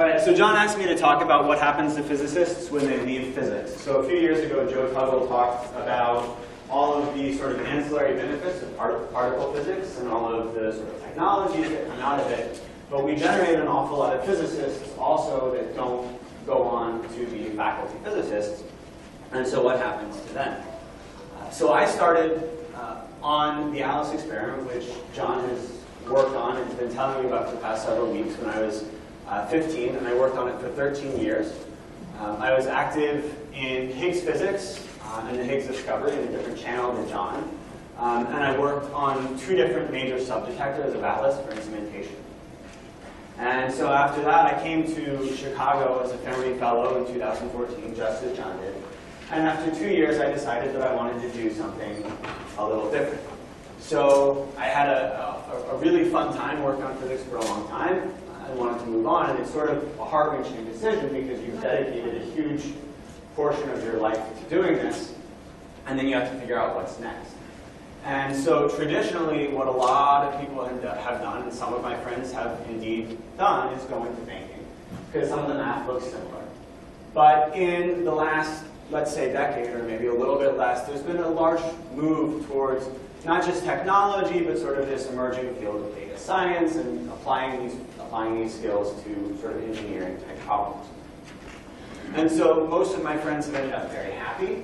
All right, so John asked me to talk about what happens to physicists when they leave physics. So a few years ago, Joe Tuggle talked about all of the sort of ancillary benefits of particle physics and all of the sort of technologies that come out of it. But we generate an awful lot of physicists also that don't go on to be faculty physicists. And so what happens to them? So I started on the Alice experiment, which John has worked on and has been telling me about for the past several weeks when I was 15, and I worked on it for 13 years. I was active in Higgs physics and the Higgs discovery in a different channel than John. And I worked on 2 different major subdetectors of Atlas for instrumentation. And so after that, I came to Chicago as a Fermi Fellow in 2014, just as John did. And after 2 years, I decided that I wanted to do something a little different. So I had a really fun time working on physics for a long time. I wanted to move on, and it's sort of a heart-wrenching decision because you've dedicated a huge portion of your life to doing this, and then you have to figure out what's next. And so traditionally, what a lot of people have done, and some of my friends have indeed done, is go into banking, because some of the math looks similar. But in the last, let's say, decade, or maybe a little bit less, there's been a large move towards not just technology, but sort of this emerging field of data science and applying these skills to sort of engineering type problems. And so most of my friends have ended up very happy.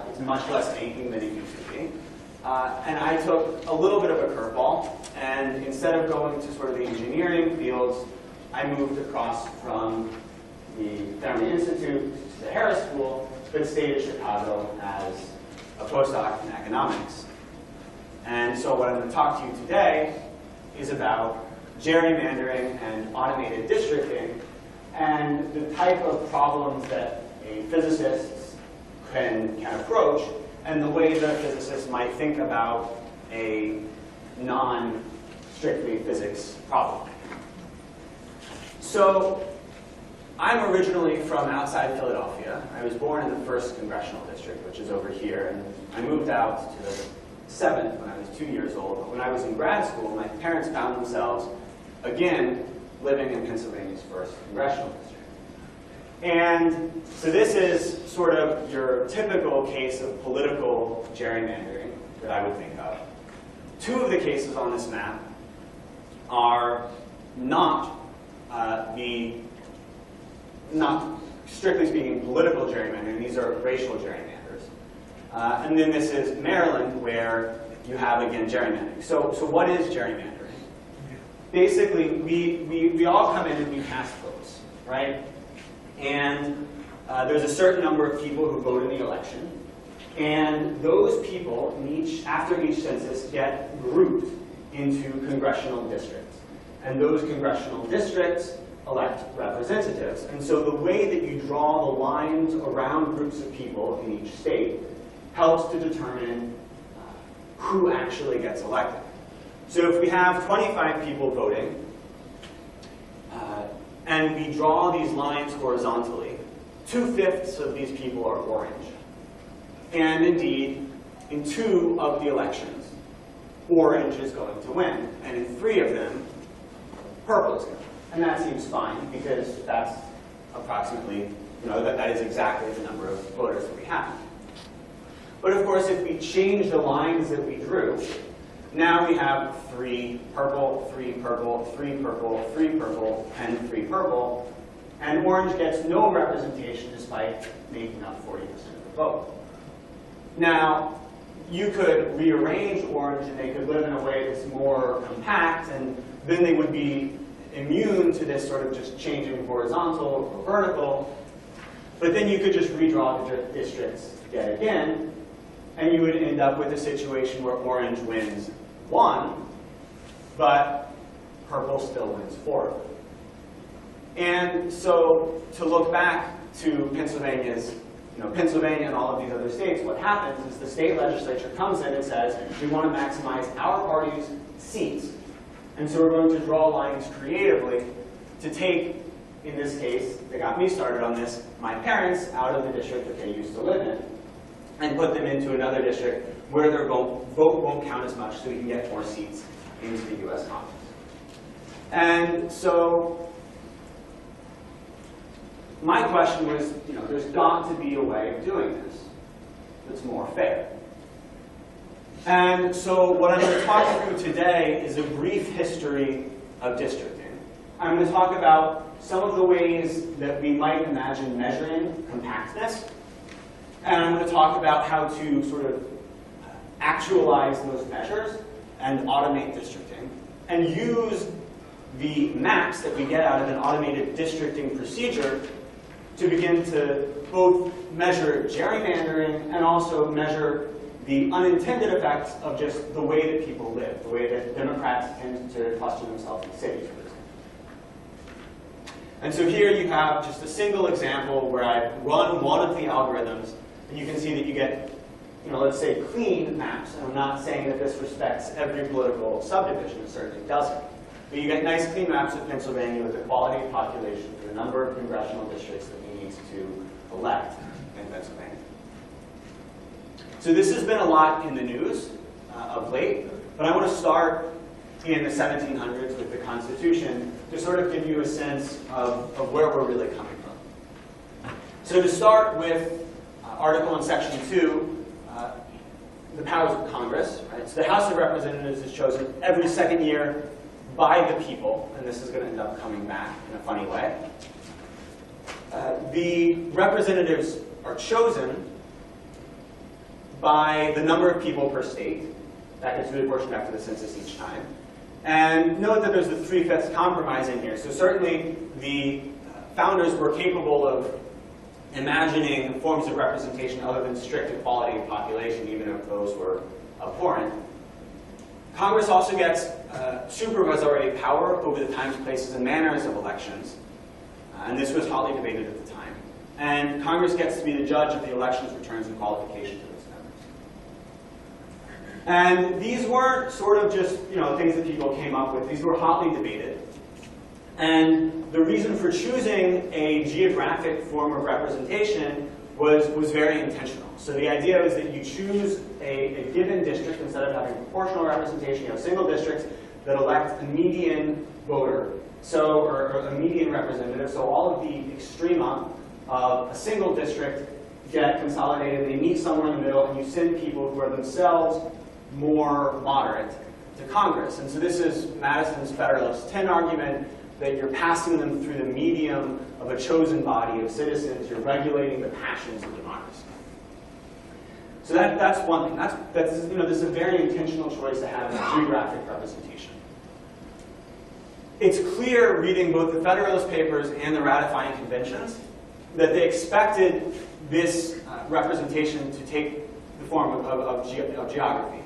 It's much less banking than it used to be. And I took a little bit of a curveball, and instead of going to sort of the engineering fields, I moved across from the Fermi Institute to the Harris School, but stayed in Chicago as a postdoc in economics. And so what I'm going to talk to you today is about gerrymandering and automated districting and the type of problems that a physicist can approach and the way that a physicist might think about a non-strictly physics problem. So I'm originally from outside Philadelphia. I was born in the 1st Congressional District, which is over here, and I moved out to the 7th when I was 2 years old. But when I was in grad school, my parents found themselves, again, living in Pennsylvania's 1st Congressional District. And so this is sort of your typical case of political gerrymandering that I would think of. 2 of the cases on this map are not strictly speaking political gerrymandering. These are racial gerrymanders. And then this is Maryland, where you have, again, gerrymandering. So what is gerrymandering? Basically, we all come in and we cast votes, right? And there's a certain number of people who vote in the election. And those people, after each census, get grouped into congressional districts. And those congressional districts elect representatives. And so the way that you draw the lines around groups of people in each state helps to determine who actually gets elected. So if we have 25 people voting, and we draw these lines horizontally, 2/5 of these people are orange. And indeed, in 2 of the elections, orange is going to win. And in 3 of them, purple is going to win. And that seems fine, because that's approximately, that is exactly the number of voters that we have. But of course, if we change the lines that we drew, now we have 3 purple, 3 purple, 3 purple, 3 purple, and 3 purple. And orange gets no representation despite making up 40% of the vote. Now, you could rearrange orange and they could live in a way that's more compact, and then they would be immune to this sort of just changing horizontal or vertical. But then you could just redraw the districts yet again, and you would end up with a situation where orange wins 1, but purple still wins 4. And so to look back to Pennsylvania's, Pennsylvania and all of these other states, what happens is the state legislature comes in and says, we want to maximize our party's seats. And so we're going to draw lines creatively to take, in this case, they got me started on this, my parents out of the district that they used to live in, and put them into another district where their vote won't count as much, so we can get more seats into the US Congress. And so my question was, there's got to be a way of doing this that's more fair. And so what I'm going to talk through today is a brief history of districting. I'm going to talk about some of the ways that we might imagine measuring compactness. And I'm going to talk about how to sort of actualize those measures and automate districting, and use the maps that we get out of an automated districting procedure to begin to both measure gerrymandering and also measure the unintended effects of just the way that people live, the way that Democrats tend to cluster themselves in cities, for example. And so here you have just a single example where I run one of the algorithms, and you can see that you get, let's say clean maps. And I'm not saying that this respects every political subdivision, it certainly doesn't. But you get nice clean maps of Pennsylvania with the quality of population for the number of congressional districts that we need to elect in Pennsylvania. So this has been a lot in the news of late, but I want to start in the 1700s with the Constitution to sort of give you a sense of where we're really coming from. So to start with Article in Section 2, the powers of Congress. Right? So the House of Representatives is chosen every second year by the people, and this is going to end up coming back in a funny way. The representatives are chosen by the number of people per state. That gets reapportioned after the census each time. And note that there's the 3/5 compromise in here. So certainly the founders were capable of imagining forms of representation other than strict equality of population, even if those were abhorrent. Congress also gets supervisory power over the times, places, and manners of elections. And this was hotly debated at the time. And Congress gets to be the judge of the elections, returns, and qualifications of its members. And these weren't sort of just things that people came up with. These were hotly debated. And the reason for choosing a geographic form of representation was very intentional. So the idea is that you choose a given district. Instead of having proportional representation, you have single districts that elect a median voter, or a median representative. So all of the extrema of a single district get consolidated. They meet somewhere in the middle, and you send people who are themselves more moderate to Congress. And so this is Madison's Federalist 10 argument, that you're passing them through the medium of a chosen body of citizens. You're regulating the passions of democracy. So that's one thing. This is a very intentional choice to have geographic representation. It's clear, reading both the Federalist Papers and the ratifying conventions, that they expected this representation to take the form of geography.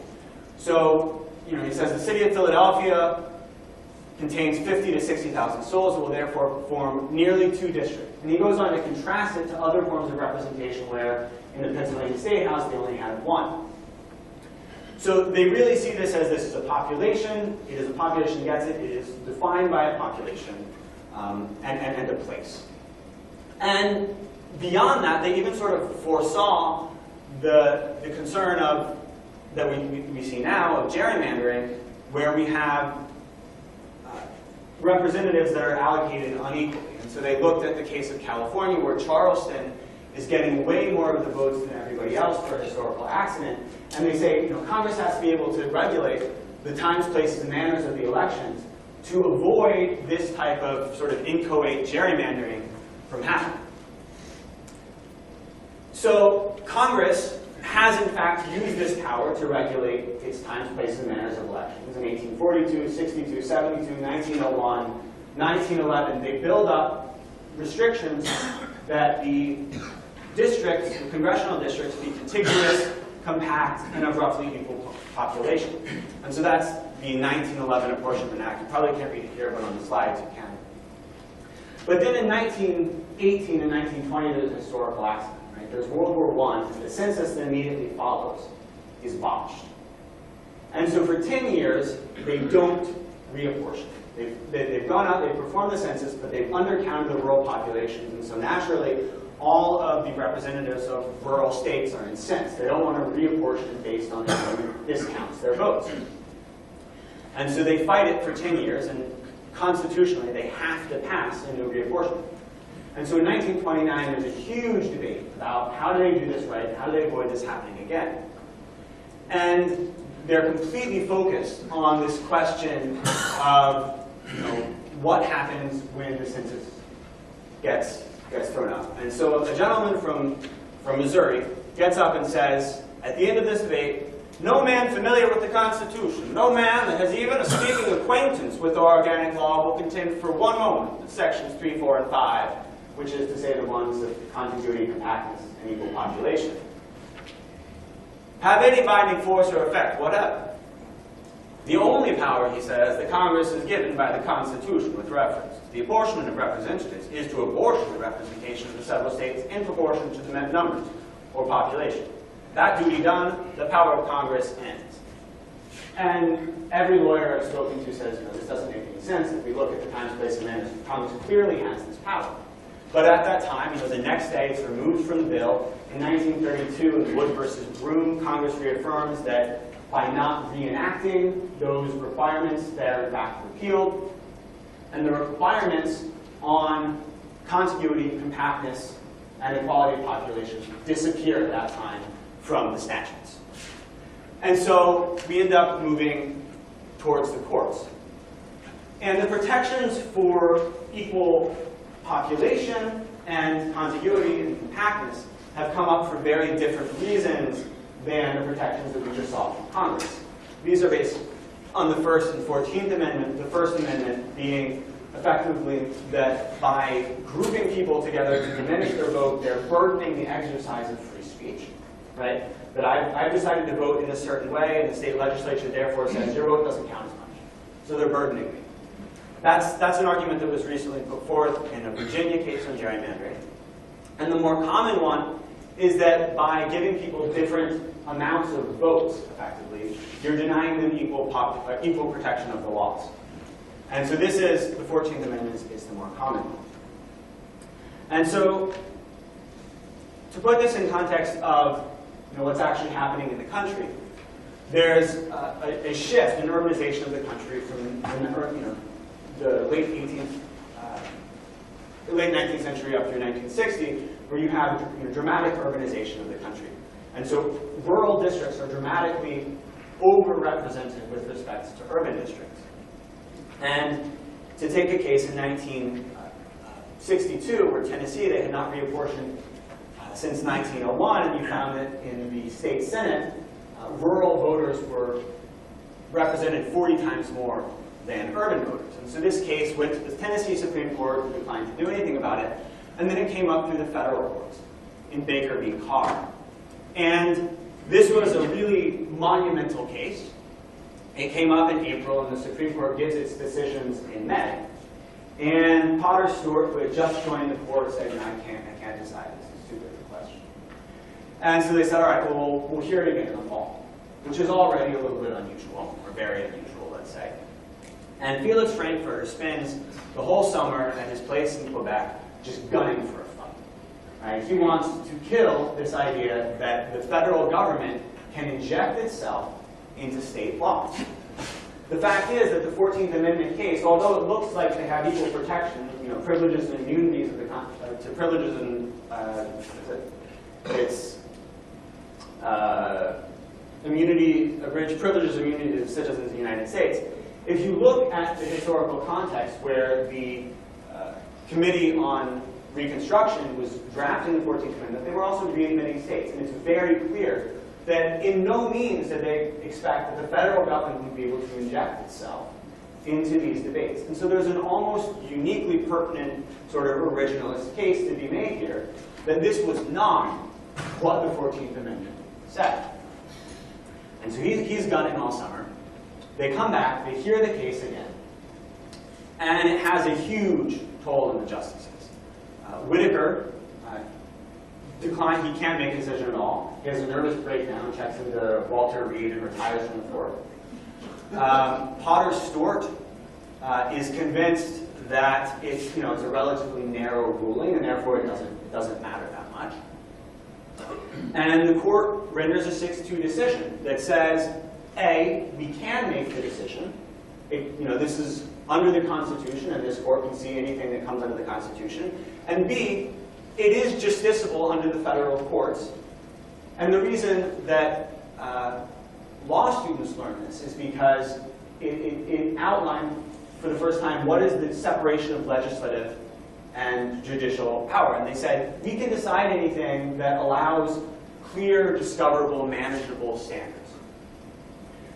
So, he says the city of Philadelphia contains 50 to 60,000 souls. It will therefore form nearly 2 districts. And he goes on to contrast it to other forms of representation where in the Pennsylvania State House they only had 1. So they really see this as this is a population. It is a population gets it. It is defined by a population and a place. And beyond that, they even sort of foresaw the concern that we see now of gerrymandering, where we have representatives that are allocated unequally. And so they looked at the case of California, where Charleston is getting way more of the votes than everybody else for a historical accident. And they say, Congress has to be able to regulate the times, places, and manners of the elections to avoid this type of sort of inchoate gerrymandering from happening. So Congress has, in fact, used this power to regulate its times, places, and manners of elections. In 1842, 62, 72, 1901, 1911, they build up restrictions that the districts, the congressional districts, be contiguous, compact, and of roughly equal population. And so that's the 1911 Apportionment Act. You probably can't read it here, but on the slides you can. But then in 1918 and 1920, there's a historical accident. There's World War I, and the census that immediately follows is botched. And so for 10 years, they don't reapportion. They've gone out, they've performed the census, but they've undercounted the rural populations. And so naturally, all of the representatives of rural states are incensed. They don't want to reapportion based on discounts their votes. And so they fight it for 10 years, and constitutionally, they have to pass a new reapportionment. And so in 1929, there's a huge debate about how do they do this right, how do they avoid this happening again. And they're completely focused on this question of what happens when the census gets thrown up. And so a gentleman from Missouri gets up and says, at the end of this debate, no man familiar with the Constitution, no man that has even a speaking acquaintance with the organic law will contend for one moment that sections 3, 4, and 5, which is to say the ones of contiguity, compactness, and equal population, have any binding force or effect whatever. The only power, he says, that Congress is given by the Constitution with reference to the apportionment of representatives is to apportion the representation of the several states in proportion to the men numbers or population. That duty done, the power of Congress ends. And every lawyer I've spoken to says, this doesn't make any sense. If we look at the times, place, and manner, Congress clearly has this power. But at that time, the next day, it's removed from the bill. In 1932, in Wood versus Broom, Congress reaffirms that by not reenacting those requirements, they're in fact repealed. And the requirements on contiguity, compactness, and equality of population disappear at that time from the statutes. And so we end up moving towards the courts. And the protections for equal population and contiguity and compactness have come up for very different reasons than the protections that we just saw from Congress. These are based on the First and 14th Amendment, the First Amendment being effectively that by grouping people together to diminish their vote, they're burdening the exercise of free speech, right? That I've decided to vote in a certain way, and the state legislature therefore says your vote doesn't count as much. So they're burdening me. That's an argument that was recently put forth in a Virginia case on gerrymandering. And the more common one is that by giving people different amounts of votes, effectively, you're denying them equal protection of the laws. And so this is, the 14th Amendment is the more common one. And so, to put this in context of what's actually happening in the country, there's a shift in urbanization of the country from the late 19th century up through 1960, where you have dramatic urbanization of the country. And so rural districts are dramatically overrepresented with respect to urban districts. And to take a case in 1962, where Tennessee, they had not reapportioned since 1901, and you found that in the state Senate, rural voters were represented 40 times more than urban voters. And so this case went to the Tennessee Supreme Court, who declined to do anything about it, and then it came up through the federal courts in Baker v. Carr. And this was a really monumental case. It came up in April, and the Supreme Court gives its decisions in May. And Potter Stewart, who had just joined the court, said, I can't decide this. It's too big a question. And so they said, all right, well, we'll hear it again in the fall, which is already a little bit unusual, or very unusual, let's say. And Felix Frankfurter spends the whole summer at his place in Quebec just gunning for a fight. Right? He wants to kill this idea that the federal government can inject itself into state laws. The fact is that the 14th Amendment case, although it looks like they have equal protection, privileges and immunities of the to privileges and privileges and immunities of citizens of the United States. If you look at the historical context where the Committee on Reconstruction was drafting the 14th Amendment, they were also readmitting states, and it's very clear that in no means did they expect that the federal government would be able to inject itself into these debates. And so there's an almost uniquely pertinent sort of originalist case to be made here that this was not what the 14th Amendment said. And so he's gunning all summer. They come back, they hear the case again, and it has a huge toll on the justices. Whitaker declined, he can't make a decision at all. He has a nervous breakdown, checks into Walter Reed, and retires from the court. Potter Stewart is convinced that it's a relatively narrow ruling, and therefore it doesn't matter that much. And the court renders a 6-2 decision that says, A, we can make the decision. This is under the Constitution, and this court can see anything that comes under the Constitution. And B, it is justiciable under the federal courts. And the reason that law students learn this is because it outlined for the first time what is the separation of legislative and judicial power. And they said, we can decide anything that allows clear, discoverable, manageable standards.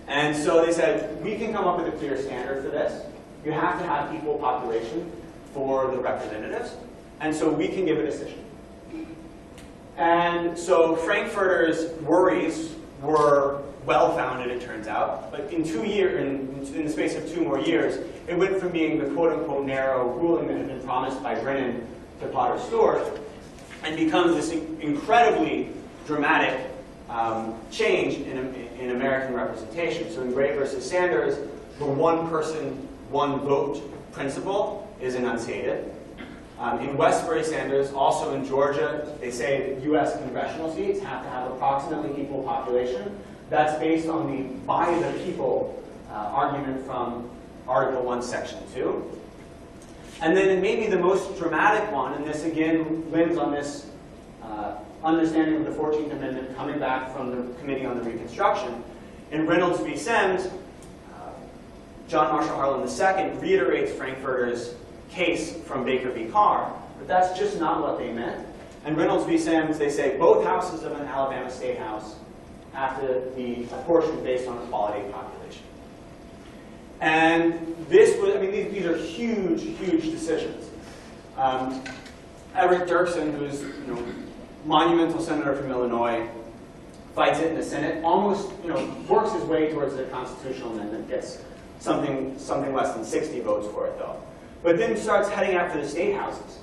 And so they said, we can come up with a clear standard for this. You have to have equal population for the representatives. And so we can give a decision. And so Frankfurter's worries were well-founded, it turns out. But in the space of 2 more years, it went from being the quote-unquote narrow ruling that had been promised by Brennan to Potter Stewart and becomes this incredibly dramatic change in American representation. So in Gray versus Sanders, the one person, one vote principle is enunciated. In Westbury Sanders, also in Georgia, they say that US congressional seats have to have approximately equal population. That's based on the by the people argument from Article 1, Section 2. And then maybe the most dramatic one, and this again lives on this understanding of the 14th Amendment coming back from the Committee on the Reconstruction. In Reynolds v. Sims, John Marshall Harlan II reiterates Frankfurter's case from Baker v. Carr, but that's just not what they meant. And Reynolds v. Sims, they say both houses of an Alabama state house have to be apportioned based on equality of population. And this was, I mean, these are huge, huge decisions. Everett Dirksen, who's monumental senator from Illinois, fights it in the Senate, almost works his way towards the constitutional amendment, gets something less than 60 votes for it though. But then starts heading after the state houses.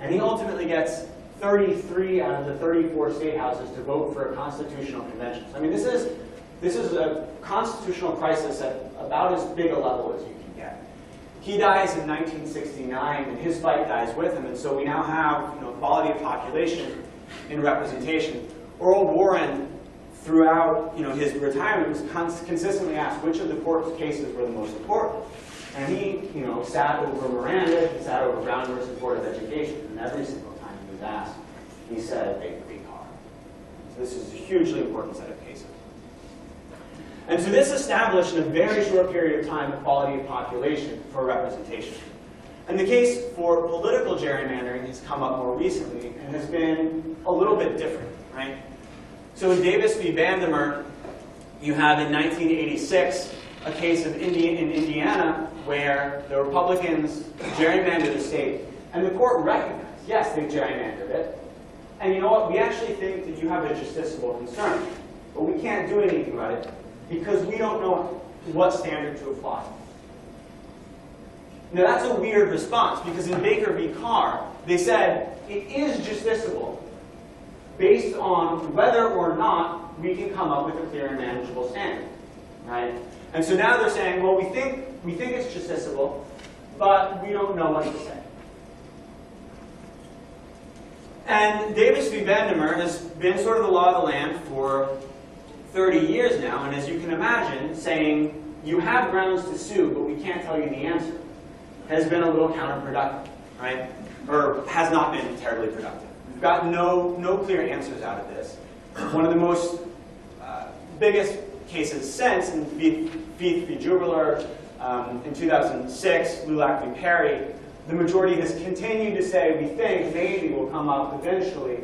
And he ultimately gets 33 out of the 34 state houses to vote for a constitutional convention. So, I mean, this is a constitutional crisis at about as big a level as you can get. He dies in 1969, and his fight dies with him. And so we now have equality of population in representation. Earl Warren, throughout his retirement, was consistently asked which of the court's cases were the most important. And he sat over Miranda, he sat over Brown versus Board of Education, and every single time he was asked, he said Baker v. Carr. So this is a hugely important set of cases. And so this established in a very short period of time equality of population for representation. And the case for political gerrymandering has come up more recently and has been a little bit different, right? So in Davis v. Vandemer, you have in 1986 a case in Indiana where the Republicans gerrymandered the state, and the court recognized, yes, they gerrymandered it, and you know what, we actually think that you have a justiciable concern, but we can't do anything about it because we don't know what standard to apply. Now that's a weird response, because in Baker v. Carr, they said it is justiciable based on whether or not we can come up with a clear and manageable standard, right? And so now they're saying, well, we think it's justiciable, but we don't know what to say. And Davis v. Vandemer has been sort of the law of the land for 30 years now, and as you can imagine, saying you have grounds to sue, but we can't tell you the answer, has been a little counterproductive, right? Or has not been terribly productive. We've got no clear answers out of this. One of the most biggest cases since, in Feith v. Jubiler, in 2006, Lulac v. Perry, the majority has continued to say, we think maybe we'll come up eventually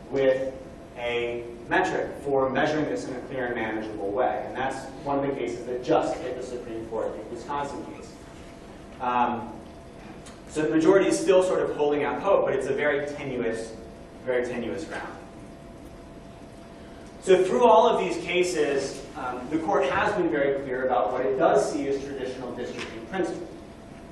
with a metric for measuring this in a clear and manageable way. And that's one of the cases that just hit the Supreme Court, the Wisconsin case. So the majority is still sort of holding out hope, but it's a very tenuous ground. So through all of these cases, the court has been very clear about what it does see as traditional districting principle.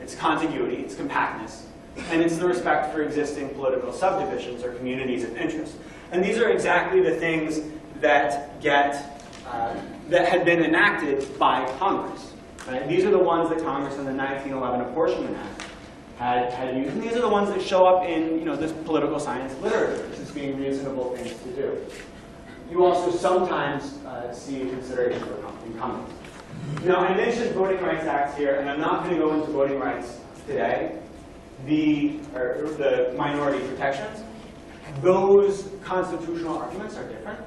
It's contiguity, it's compactness, and it's the respect for existing political subdivisions or communities of interest. And these are exactly the things that that had been enacted by Congress. Right? These are the ones that Congress in the 1911 Apportionment Act had used, and these are the ones that show up in this political science literature as being reasonable things to do. You also sometimes see consideration for incumbents. Now, I mentioned Voting Rights Act here, and I'm not going to go into voting rights today, the minority protections, those constitutional arguments are different.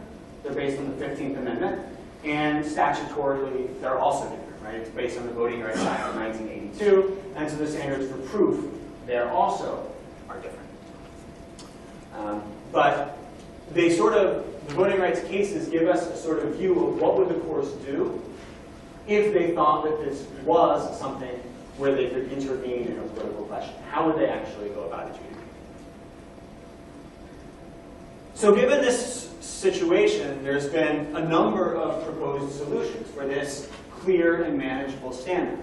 They're based on the 15th Amendment, and statutorily, they're also different, right? It's based on the Voting Rights Act of 1982, and so the standards for proof there also are different. But they the voting rights cases give us a sort of view of what would the courts do if they thought that this was something where they could intervene in a political question. How would they actually go about adjudicating? So given this situation, there's been a number of proposed solutions for this clear and manageable standard.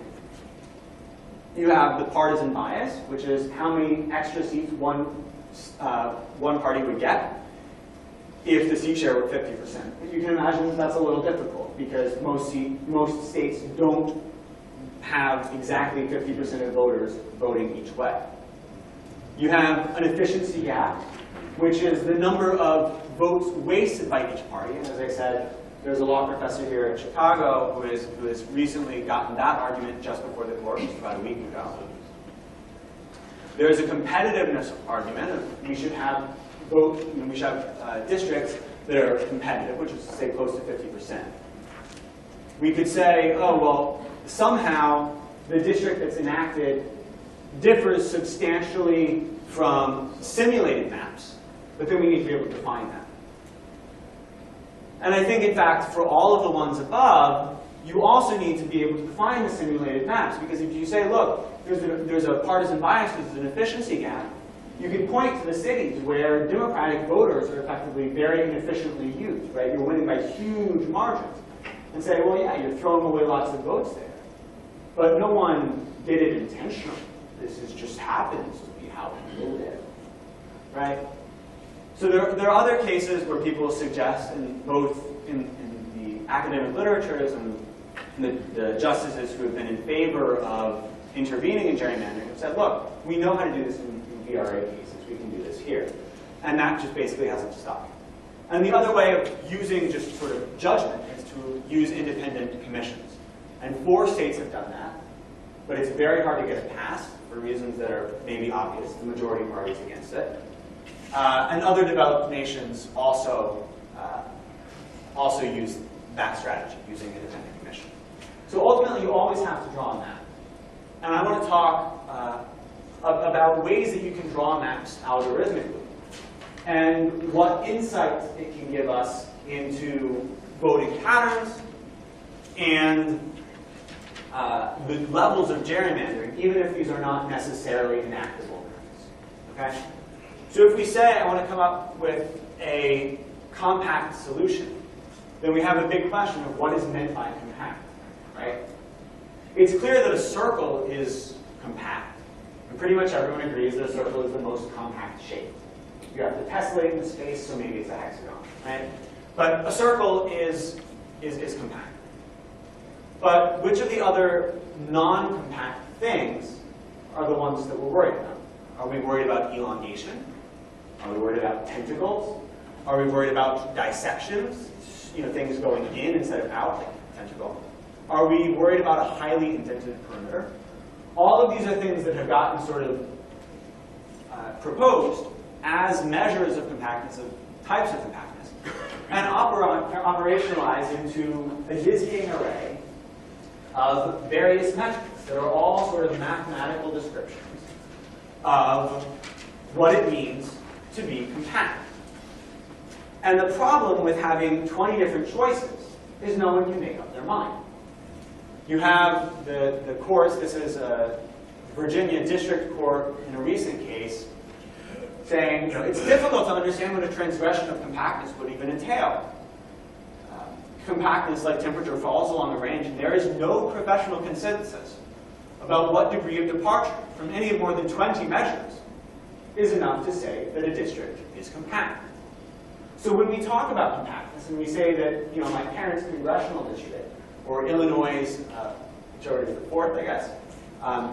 You have the partisan bias, which is how many extra seats one party would get if the seat share were 50%. You can imagine that's a little difficult because most states don't have exactly 50% of voters voting each way. You have an efficiency gap, which is the number of votes wasted by each party. And as I said, there's a law professor here in Chicago who has recently gotten that argument just before the court, just about a week ago. There's a competitiveness argument of we should have districts that are competitive, which is to say close to 50%. We could say, oh, well, somehow the district that's enacted differs substantially from simulated maps, but then we need to be able to define that. And I think, in fact, for all of the ones above, you also need to be able to define the simulated maps, because if you say, look, there's a partisan bias, there's an efficiency gap, you can point to the cities where Democratic voters are effectively very inefficiently used, right? You're winning by huge margins. And say, well, yeah, you're throwing away lots of votes there. But no one did it intentionally. This just happens to be how people did, right? So there are other cases where people suggest, both in the academic literatures and the justices who have been in favor of intervening in gerrymandering have said, look, we know how to do this in VRA cases. We can do this here. And that just basically hasn't stuck. And the other way of using just sort of judgment is to use independent commissions. And 4 states have done that. But it's very hard to get it passed for reasons that are maybe obvious. The majority party's against it. And other developed nations also use that strategy, using independent commission. So ultimately, you always have to draw a map. And I want to talk about ways that you can draw maps algorithmically, and what insight it can give us into voting patterns and the levels of gerrymandering, even if these are not necessarily enactable maps. Okay? So if we say, I want to come up with a compact solution, then we have a big question of what is meant by compact, right? It's clear that a circle is compact. And pretty much everyone agrees that a circle is the most compact shape. You have to tessellate the space, so maybe it's a hexagon, right? But a circle is compact. But which of the other non-compact things are the ones that we're worried about? Are we worried about elongation? Are we worried about tentacles? Are we worried about dissections? Things going in instead of out, like tentacle. Are we worried about a highly indented perimeter? All of these are things that have gotten sort of proposed as measures of compactness, of types of compactness, and operationalized into a dizzying array of various metrics that are all sort of mathematical descriptions of what it means to be compact. And the problem with having 20 different choices is no one can make up their mind. You have the courts, this is a Virginia district court in a recent case, saying it's difficult to understand what a transgression of compactness would even entail. Compactness, like temperature, falls along a range, and there is no professional consensus about what degree of departure from any more than 20 measures is enough to say that a district is compact. So when we talk about compactness, and we say that my parents' congressional district, or Illinois' majority of the 4th, I guess,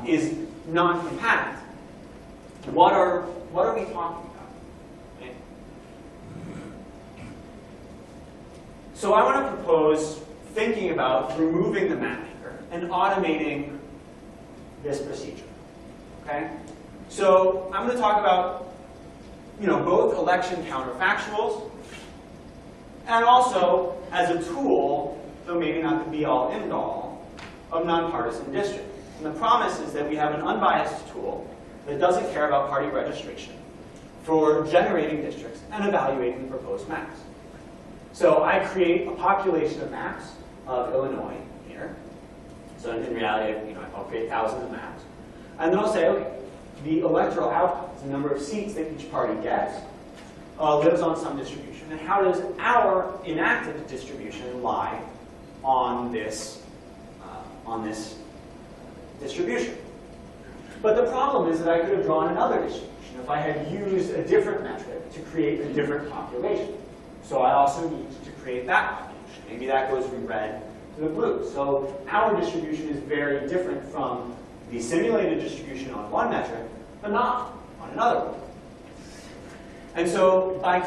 is not compact, what are we talking about? Okay. So I want to propose thinking about removing the map maker and automating this procedure. Okay? So I'm going to talk about both election counterfactuals and also as a tool, though maybe not the be-all, end-all, of nonpartisan districting. And the promise is that we have an unbiased tool that doesn't care about party registration for generating districts and evaluating the proposed maps. So I create a population of maps of Illinois here. So in reality, I'll create thousands of maps. And then I'll say, okay, the electoral outcomes, the number of seats that each party gets, lives on some distribution. And how does our enacted distribution lie on this distribution? But the problem is that I could have drawn another distribution if I had used a different metric to create a different population. So I also need to create that population. Maybe that goes from red to the blue. So our distribution is very different from the simulated distribution on one metric, but not on another one. And so by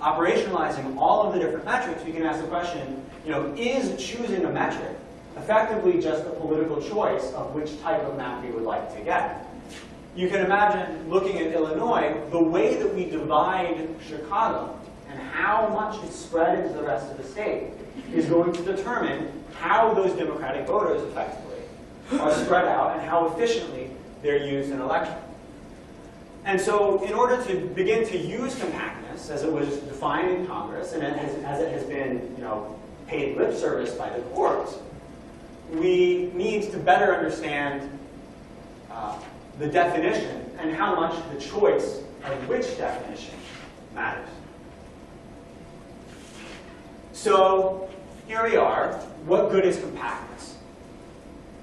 operationalizing all of the different metrics, we can ask the question, is choosing a metric effectively just a political choice of which type of map we would like to get? You can imagine looking at Illinois, the way that we divide Chicago and how much it's spread into the rest of the state is going to determine how those Democratic voters effectively are spread out and how efficiently they're used in elections. And so in order to begin to use compactness, as it was defined in Congress and as it has been paid lip service by the courts, we need to better understand the definition and how much the choice of which definition matters. So here we are. What good is compactness?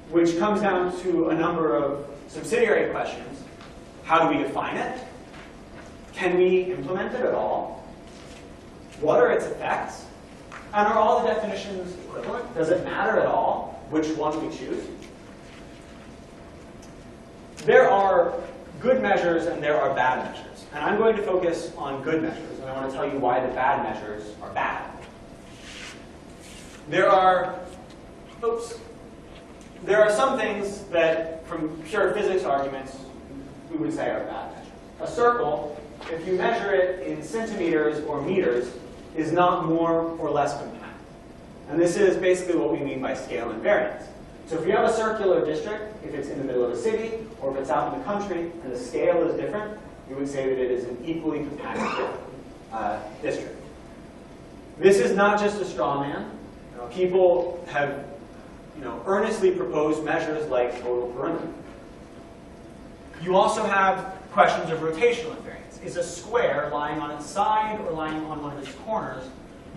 Which comes down to a number of subsidiary questions. How do we define it? Can we implement it at all? What are its effects? And are all the definitions equivalent? Does it matter at all which one we choose? There are good measures and there are bad measures. And I'm going to focus on good measures, and I want to tell you why the bad measures are bad. There are some things that, from pure physics arguments, we would say are bad measures. A circle, if you measure it in centimeters or meters, is not more or less compact. And this is basically what we mean by scale invariance. So if you have a circular district, if it's in the middle of a city, or if it's out in the country, and the scale is different, you would say that it is an equally compact district. This is not just a straw man. People have earnestly proposed measures like total perimeter. You also have questions of rotational invariance. Is a square lying on its side or lying on one of its corners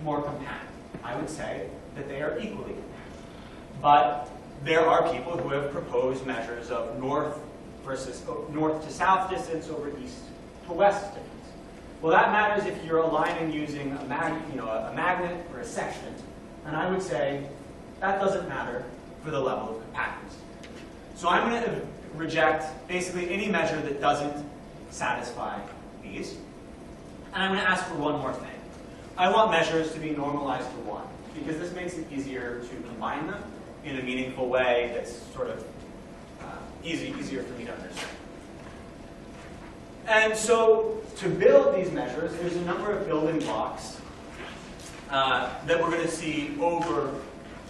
more compact? I would say that they are equally compact. But there are people who have proposed measures of north to south distance over east to west distance. Well, that matters if you're aligning using a magnet or a sextant. And I would say that doesn't matter for the level of compactness. So I'm going to reject basically any measure that doesn't satisfy these. And I'm going to ask for one more thing. I want measures to be normalized to 1, because this makes it easier to combine them in a meaningful way that's sort of easier for me to understand. And so to build these measures, there's a number of building blocks that we're going to see over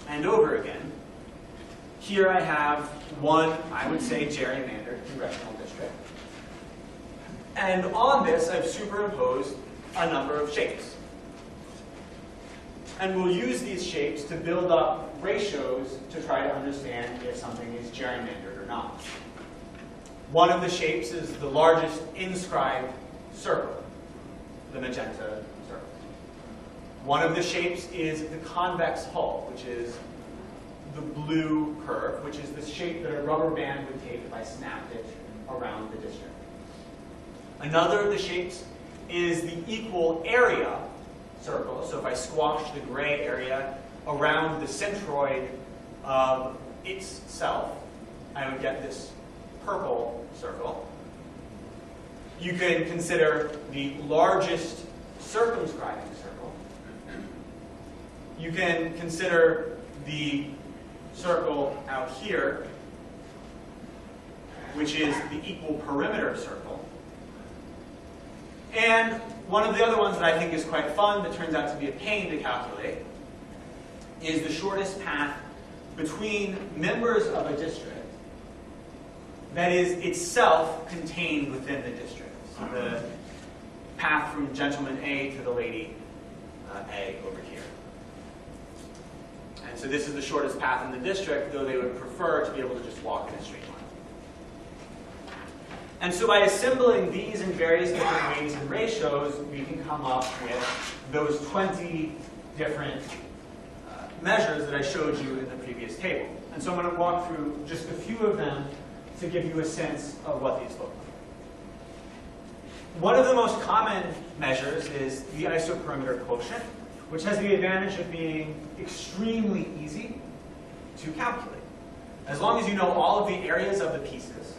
and over again. Here I have one, I would say, gerrymandered congressional district. And on this, I've superimposed a number of shapes. And we'll use these shapes to build up ratios to try to understand if something is gerrymandered or not. One of the shapes is the largest inscribed circle, the magenta circle. One of the shapes is the convex hull, which is the blue curve, which is the shape that a rubber band would take if I snapped it around the district. Another of the shapes is the equal area circle. So if I squash the gray area around the centroid of itself, I would get this purple circle. You can consider the largest circumscribing circle. You can consider the circle out here. which is the equal perimeter circle. And one of the other ones that I think is quite fun, that turns out to be a pain to calculate, is the shortest path between members of a district that is itself contained within the district. So the path from gentleman A to the lady A over here. And so this is the shortest path in the district, though they would prefer to be able to just walk in a straight line. And so by assembling these in various different ways and ratios, we can come up with those 20 different measures that I showed you in the previous table. And so I'm going to walk through just a few of them to give you a sense of what these look like. One of the most common measures is the isoperimeter quotient, which has the advantage of being extremely easy to calculate. As long as you know all of the areas of the pieces,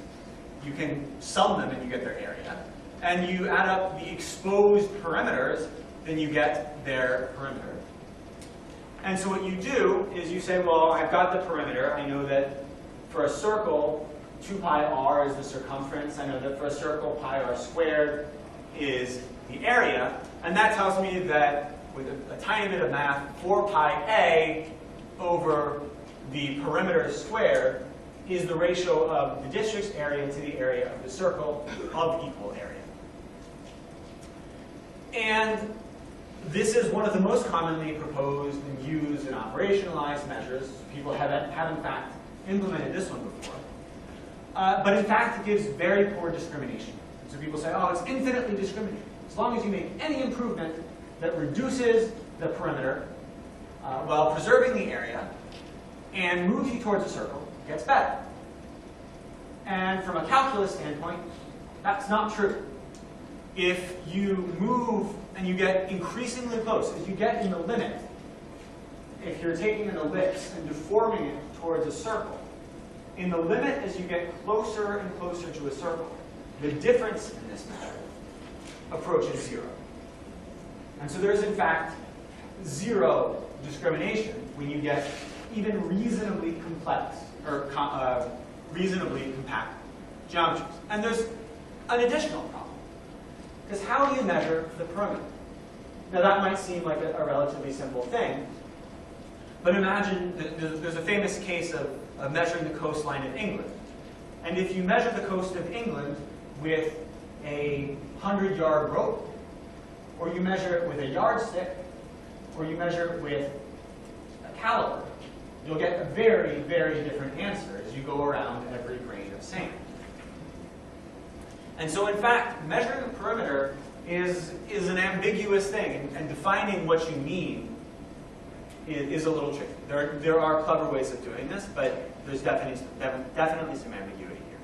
you can sum them and you get their area. And you add up the exposed perimeters, then you get their perimeter. And so what you do is you say, well, I've got the perimeter. I know that for a circle, 2 pi r is the circumference. I know that for a circle, pi r squared is the area. And that tells me that with a tiny bit of math, 4 pi a over the perimeter squared is the ratio of the district's area to the area of the circle of equal area. And this is one of the most commonly proposed and used and operationalized measures. People have in fact implemented this one before. But in fact, it gives very poor discrimination. So people say, oh, it's infinitely discriminating. As long as you make any improvement that reduces the perimeter while preserving the area and moves you towards a circle, it gets better. And from a calculus standpoint, that's not true. If you move and you get increasingly close, as you get in the limit, if you're taking an ellipse and deforming it towards a circle, in the limit as you get closer and closer to a circle, the difference in this measure approaches 0. And so there's in fact 0 discrimination when you get even reasonably complex or reasonably compact geometries. And there's an additional problem. Because how do you measure the perimeter? Now that might seem like a relatively simple thing, but imagine there's a famous case of measuring the coastline of England. And if you measure the coast of England with a 100-yard rope, or you measure it with a yardstick, or you measure it with a caliper, you'll get a very, very different answer as you go around every grain of sand. And so in fact, measuring the perimeter is an ambiguous thing, and defining what you mean is a little tricky. There are clever ways of doing this, but there's definitely some ambiguity here.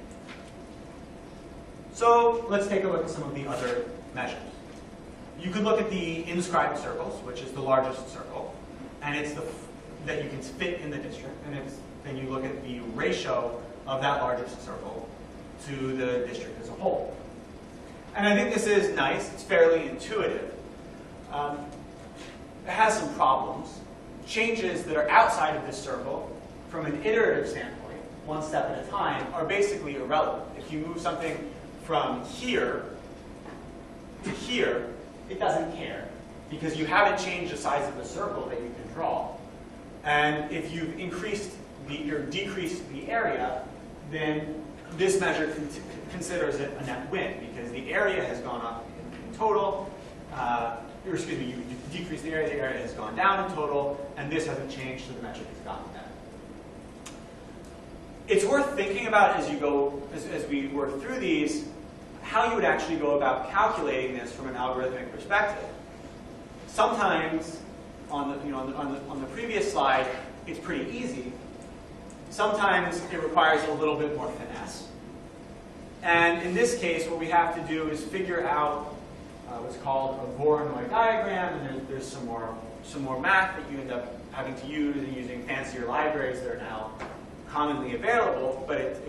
So let's take a look at some of the other measures. You could look at the inscribed circles, which is the largest circle, and it's that you can fit in the district, and then you look at the ratio of that largest circle to the district as a whole. And I think this is nice. It's fairly intuitive. It has some problems. Changes that are outside of this circle, from an iterative standpoint, one step at a time, are basically irrelevant. If you move something from here to here, it doesn't care, because you haven't changed the size of the circle that you can draw. And if you've increased or decreased the area, then this measure considers it a net win, because the area has gone up in total. Or excuse me, you decrease the area has gone down in total, and this hasn't changed, so the metric has gotten better. It's worth thinking about as we work through these, how you would actually go about calculating this from an algorithmic perspective. Sometimes, on the previous slide, it's pretty easy. Sometimes it requires a little bit more finesse. And in this case, what we have to do is figure out what's called a Voronoi diagram, and there's some more math that you end up having to use and using fancier libraries that are now commonly available, but it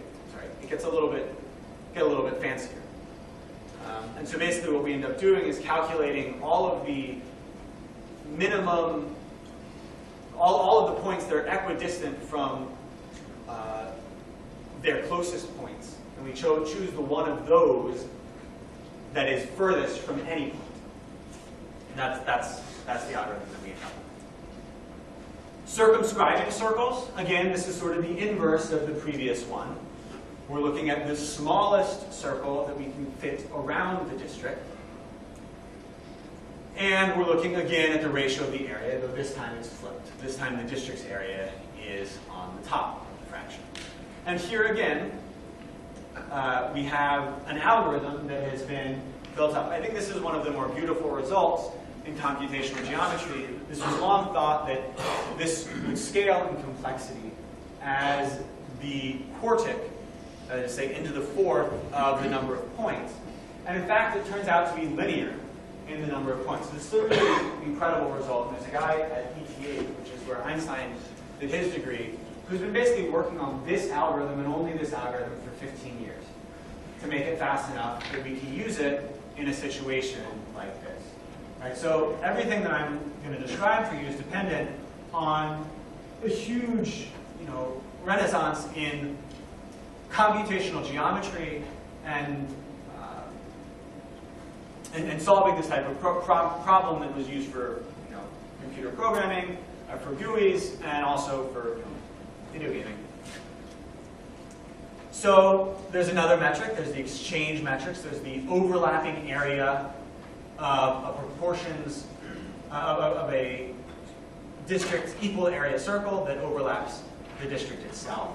gets a little bit fancier. And so basically what we end up doing is calculating all of the minimum, all of the points that are equidistant from their closest points. And we choose the one of those that is furthest from any point. And that's the algorithm that we have. Circumscribing circles, again, this is sort of the inverse of the previous one. We're looking at the smallest circle that we can fit around the district. And we're looking again at the ratio of the area, though this time it's flipped. This time the district's area is on the top of the fraction. And here again, we have an algorithm that has been built up. I think this is one of the more beautiful results in computational geometry. This was long thought that this would scale in complexity as the quartic, say into the fourth of the number of points. And in fact, it turns out to be linear in the number of points. So this is a really incredible result. And there's a guy at ETH, which is where Einstein did his degree, who's been basically working on this algorithm and only this algorithm for 15 years to make it fast enough that we can use it in a situation like this. Right? So everything that I'm going to describe for you is dependent on a huge, renaissance in computational geometry and solving this type of problem that was used for computer programming, for GUIs, and also for video gaming. So there's another metric. There's the exchange metrics. There's the overlapping area of proportions of a district's equal area circle that overlaps the district itself.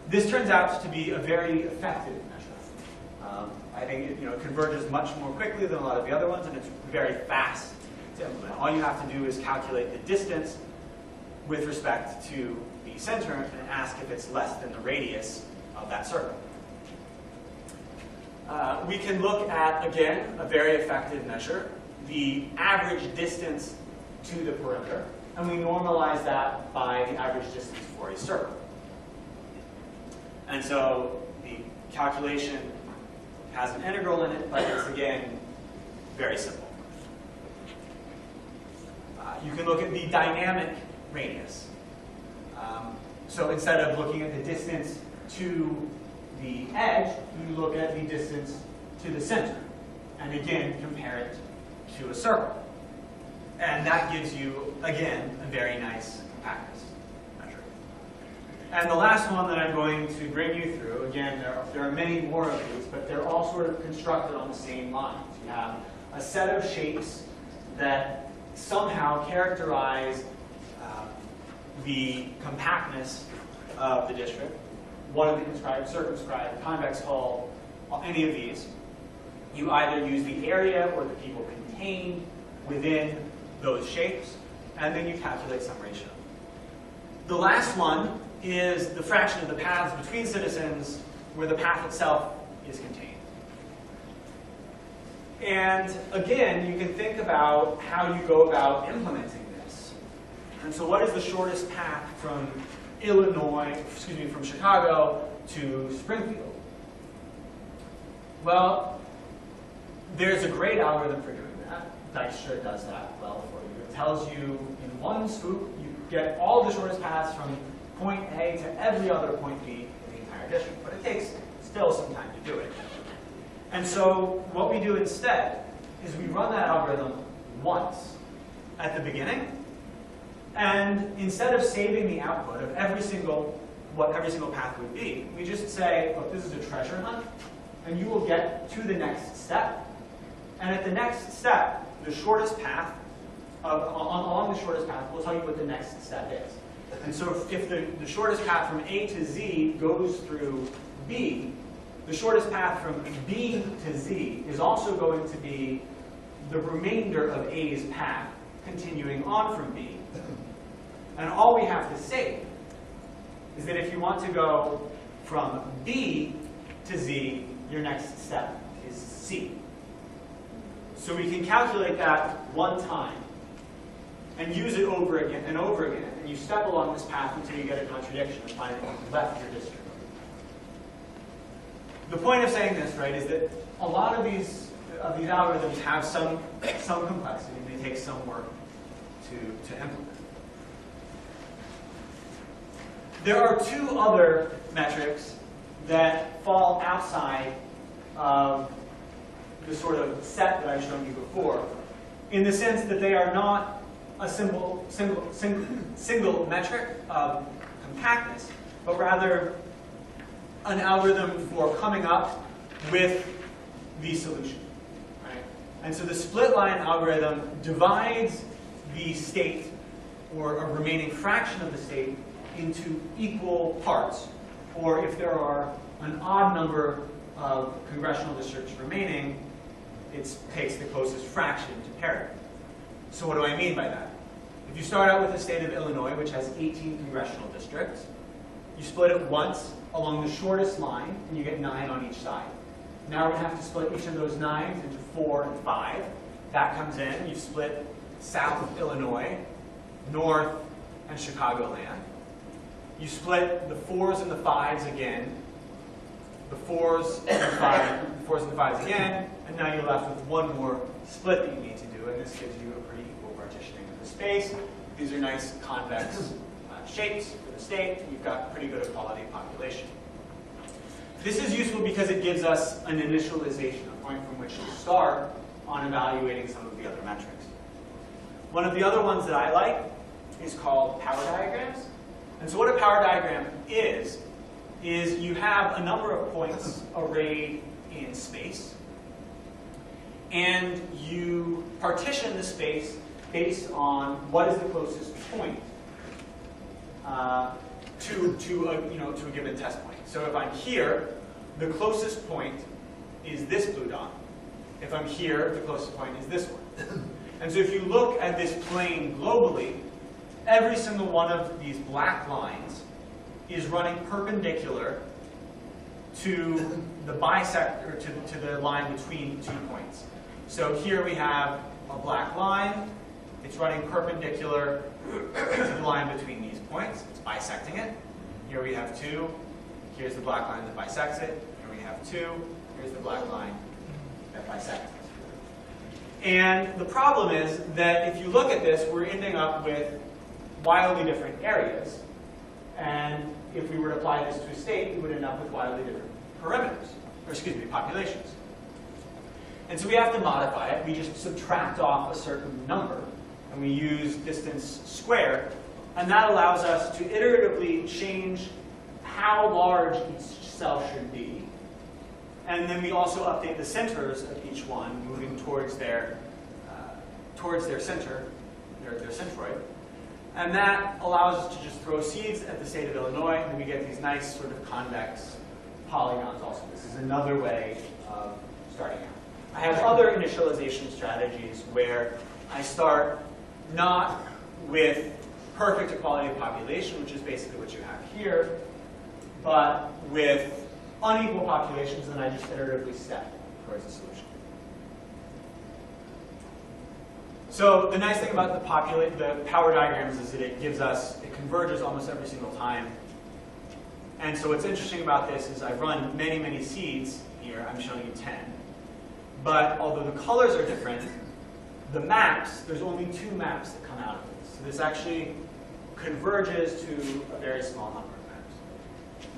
This turns out to be a very effective measure. I think it converges much more quickly than a lot of the other ones, and it's very fast to implement. All you have to do is calculate the distance with respect to the center and ask if it's less than the radius of that circle. We can look at, again, a very effective measure, the average distance to the perimeter, and we normalize that by the average distance for a circle. And so the calculation has an integral in it, but it's, again, very simple. You can look at the dynamic radius. So instead of looking at the distance to the edge, you look at the distance to the center. And again, compare it to a circle. And that gives you, again, a very nice compactness measure. And the last one that I'm going to bring you through, again, there are many more of these, but they're all sort of constructed on the same lines. You have a set of shapes that somehow characterize the compactness of the district. One of the inscribed, circumscribed, convex hull, any of these. You either use the area or the people contained within those shapes, and then you calculate some ratio. The last one is the fraction of the paths between citizens where the path itself is contained. And again, you can think about how you go about implementing this. And so what is the shortest path from from Chicago to Springfield? Well, there's a great algorithm for doing that. Dijkstra does that well for you. It tells you in one swoop, you get all the shortest paths from point A to every other point B in the entire district. But it takes still some time to do it. And so what we do instead is we run that algorithm once at the beginning. And instead of saving the output of what every single path would be, we just say, look, this is a treasure hunt, and you will get to the next step. And at the next step, the shortest path, along the shortest path, will tell you what the next step is. And so if the shortest path from A to Z goes through B, the shortest path from B to Z is also going to be the remainder of A's path continuing on from B. And all we have to say is that if you want to go from B to Z, your next step is C. So we can calculate that one time and use it over again and over again. And you step along this path until you get a contradiction and find that you've left your district. The point of saying this, right, is that a lot of these algorithms have some complexity and they take some work to implement. There are two other metrics that fall outside of the sort of set that I've shown you before, in the sense that they are not a single metric of compactness, but rather an algorithm for coming up with the solution. Right? And so the split line algorithm divides the state, or a remaining fraction of the state, into equal parts. Or if there are an odd number of congressional districts remaining, it takes the closest fraction to parity. So what do I mean by that? If you start out with the state of Illinois, which has 18 congressional districts, you split it once along the shortest line, and you get 9 on each side. Now we're going to have to split each of those 9s into 4 and 5. That comes in. You split south of Illinois, north, and Chicagoland. You split the 4s and the 5s again, the 4s and the 5s again, and now you're left with one more split that you need to do, and this gives you a pretty equal partitioning of the space. These are nice convex shapes for the state, and you've got pretty good equality of population. This is useful because it gives us an initialization, a point from which to start on evaluating some of the other metrics. One of the other ones that I like is called power diagrams. And so what a power diagram is you have a number of points arrayed in space, and you partition the space based on what is the closest point to a given test point. So if I'm here, the closest point is this blue dot. If I'm here, the closest point is this one. And so if you look at this plane globally, every single one of these black lines is running perpendicular to the bisector, to the line between 2 points. So here we have a black line. It's running perpendicular to the line between these points. It's bisecting it. Here we have 2. Here's the black line that bisects it. Here we have 2. Here's the black line that bisects it. And the problem is that if you look at this, we're ending up with wildly different areas. And if we were to apply this to a state, we would end up with wildly different parameters, or excuse me, populations. And so we have to modify it. We just subtract off a certain number, and we use distance squared. And that allows us to iteratively change how large each cell should be. And then we also update the centers of each one, moving towards their center, their centroid. And that allows us to just throw seeds at the state of Illinois, and we get these nice sort of convex polygons also. This is another way of starting out. I have other initialization strategies where I start not with perfect equality of population, which is basically what you have here, but with unequal populations, and I just iteratively step towards a solution. So the nice thing about the power diagrams is that it converges almost every single time. And so what's interesting about this is I've run many, many seeds here. I'm showing you 10. But although the colors are different, the maps, there's only 2 maps that come out of this. So this actually converges to a very small number of maps.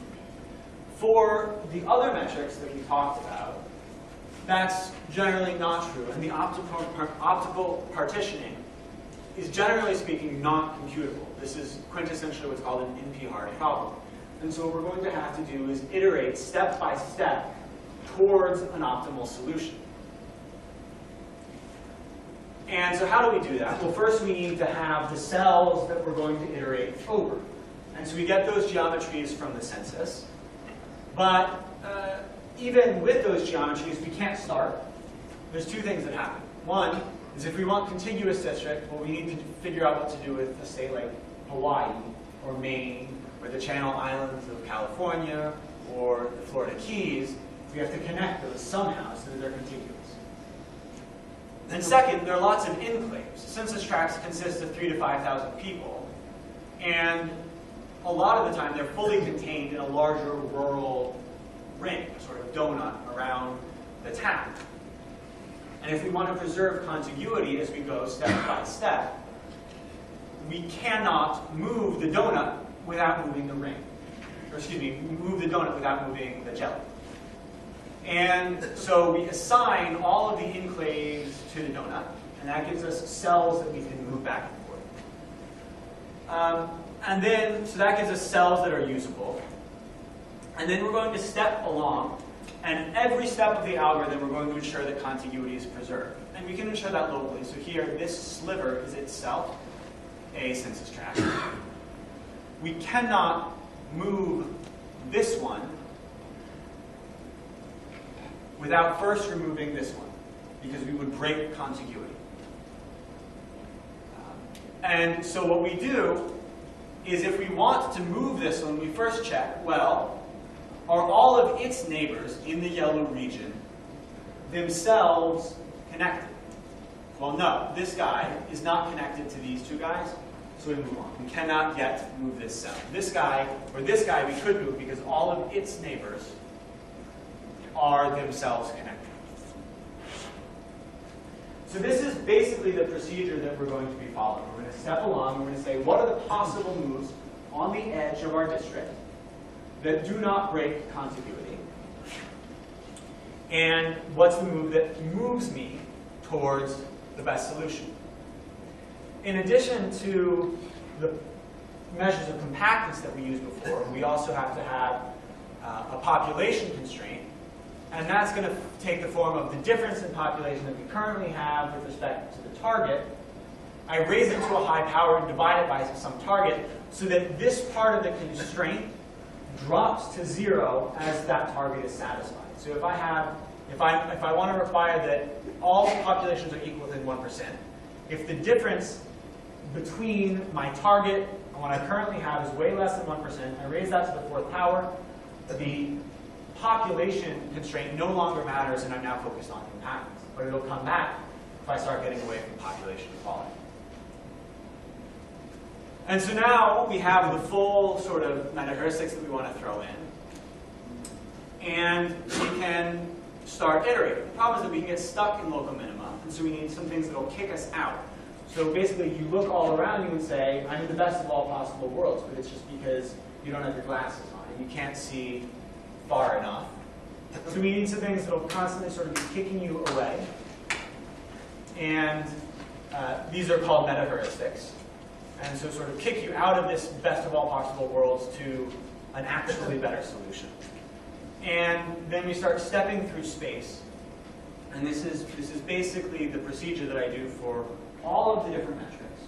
For the other metrics that we talked about, that's generally not true. And the optical partitioning is, generally speaking, not computable. This is quintessentially what's called an NP-hard problem. And so what we're going to have to do is iterate step by step towards an optimal solution. And so how do we do that? Well, first we need to have the cells that we're going to iterate over. And so we get those geometries from the census. But even with those geometries, we can't start. There's 2 things that happen. One is if we want contiguous district, well, we need to figure out what to do with a state like Hawaii or Maine or the Channel Islands of California or the Florida Keys. We have to connect those somehow so that they're contiguous. And second, there are lots of enclaves. Census tracts consist of 3,000 to 5,000 people. And a lot of the time, they're fully contained in a larger rural ring, a sort of donut around the town. And if we want to preserve contiguity as we go step by step, we cannot move the donut without moving the ring. or excuse me, move the donut without moving the jelly. And so we assign all of the enclaves to the donut, and that gives us cells that we can move back and forth. And then, so that gives us cells that are usable. And then we're going to step along, and every step of the algorithm we're going to ensure that contiguity is preserved. And we can ensure that locally. So here, this sliver is itself a census tract. We cannot move this one without first removing this one, because we would break contiguity. And so what we do is if we want to move this one, we first check, well, are all of its neighbors in the yellow region themselves connected? Well, no, this guy is not connected to these two guys, so we move on. We cannot yet move this cell. This guy, or this guy, we could move because all of its neighbors are themselves connected. So this is basically the procedure that we're going to be following. We're going to step along, we're going to say, what are the possible moves on the edge of our district that do not break contiguity? And what's the move that moves me towards the best solution? In addition to the measures of compactness that we used before, we also have to have a population constraint. And that's going to take the form of the difference in population that we currently have with respect to the target. I raise it to a high power and divide it by some target so that this part of the constraint drops to 0 as that target is satisfied. So if I want to require that all populations are equal within 1%, if the difference between my target and what I currently have is way less than 1%, I raise that to the 4th power, the population constraint no longer matters, and I'm now focused on compactness. But it'll come back if I start getting away from population equality. And so now we have the full sort of meta-heuristics that we want to throw in. And we can start iterating. The problem is that we can get stuck in local minima, and so we need some things that will kick us out. So basically, you look all around you and say, I'm in the best of all possible worlds, but it's just because you don't have your glasses on, and you can't see far enough. So we need some things that will constantly sort of be kicking you away. And these are called meta-heuristics. And so sort of kick you out of this best of all possible worlds to an actually better solution. And then we start stepping through space. And this is basically the procedure that I do for all of the different metrics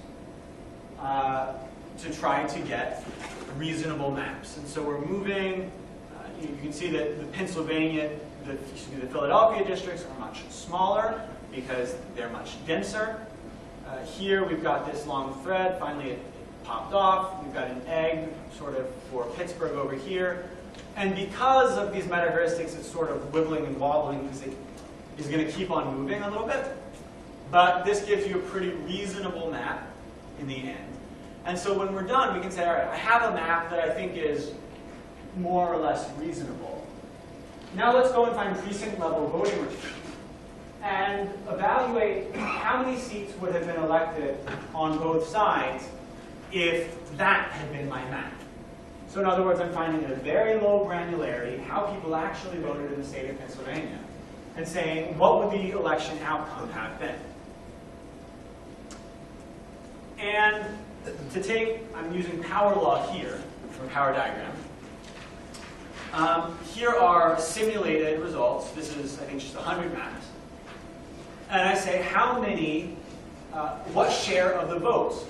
to try to get reasonable maps. And so we're moving. You can see that the the Philadelphia districts are much smaller because they're much denser. Here we've got this long thread. Finally, it popped off. We've got an egg sort of for Pittsburgh over here. And because of these meta-heuristics, it's sort of wibbling and wobbling because it is going to keep on moving a little bit. But this gives you a pretty reasonable map in the end. And so when we're done, we can say, all right, I have a map that I think is more or less reasonable. Now let's go and find precinct-level voting returns and evaluate how many seats would have been elected on both sides if that had been my map. So in other words, I'm finding at a very low granularity how people actually voted in the state of Pennsylvania and saying, what would the election outcome have been? And to take, I'm using power law here, or power diagram. Here are simulated results. This is, I think, just 100 maps. And I say how many, what share of the votes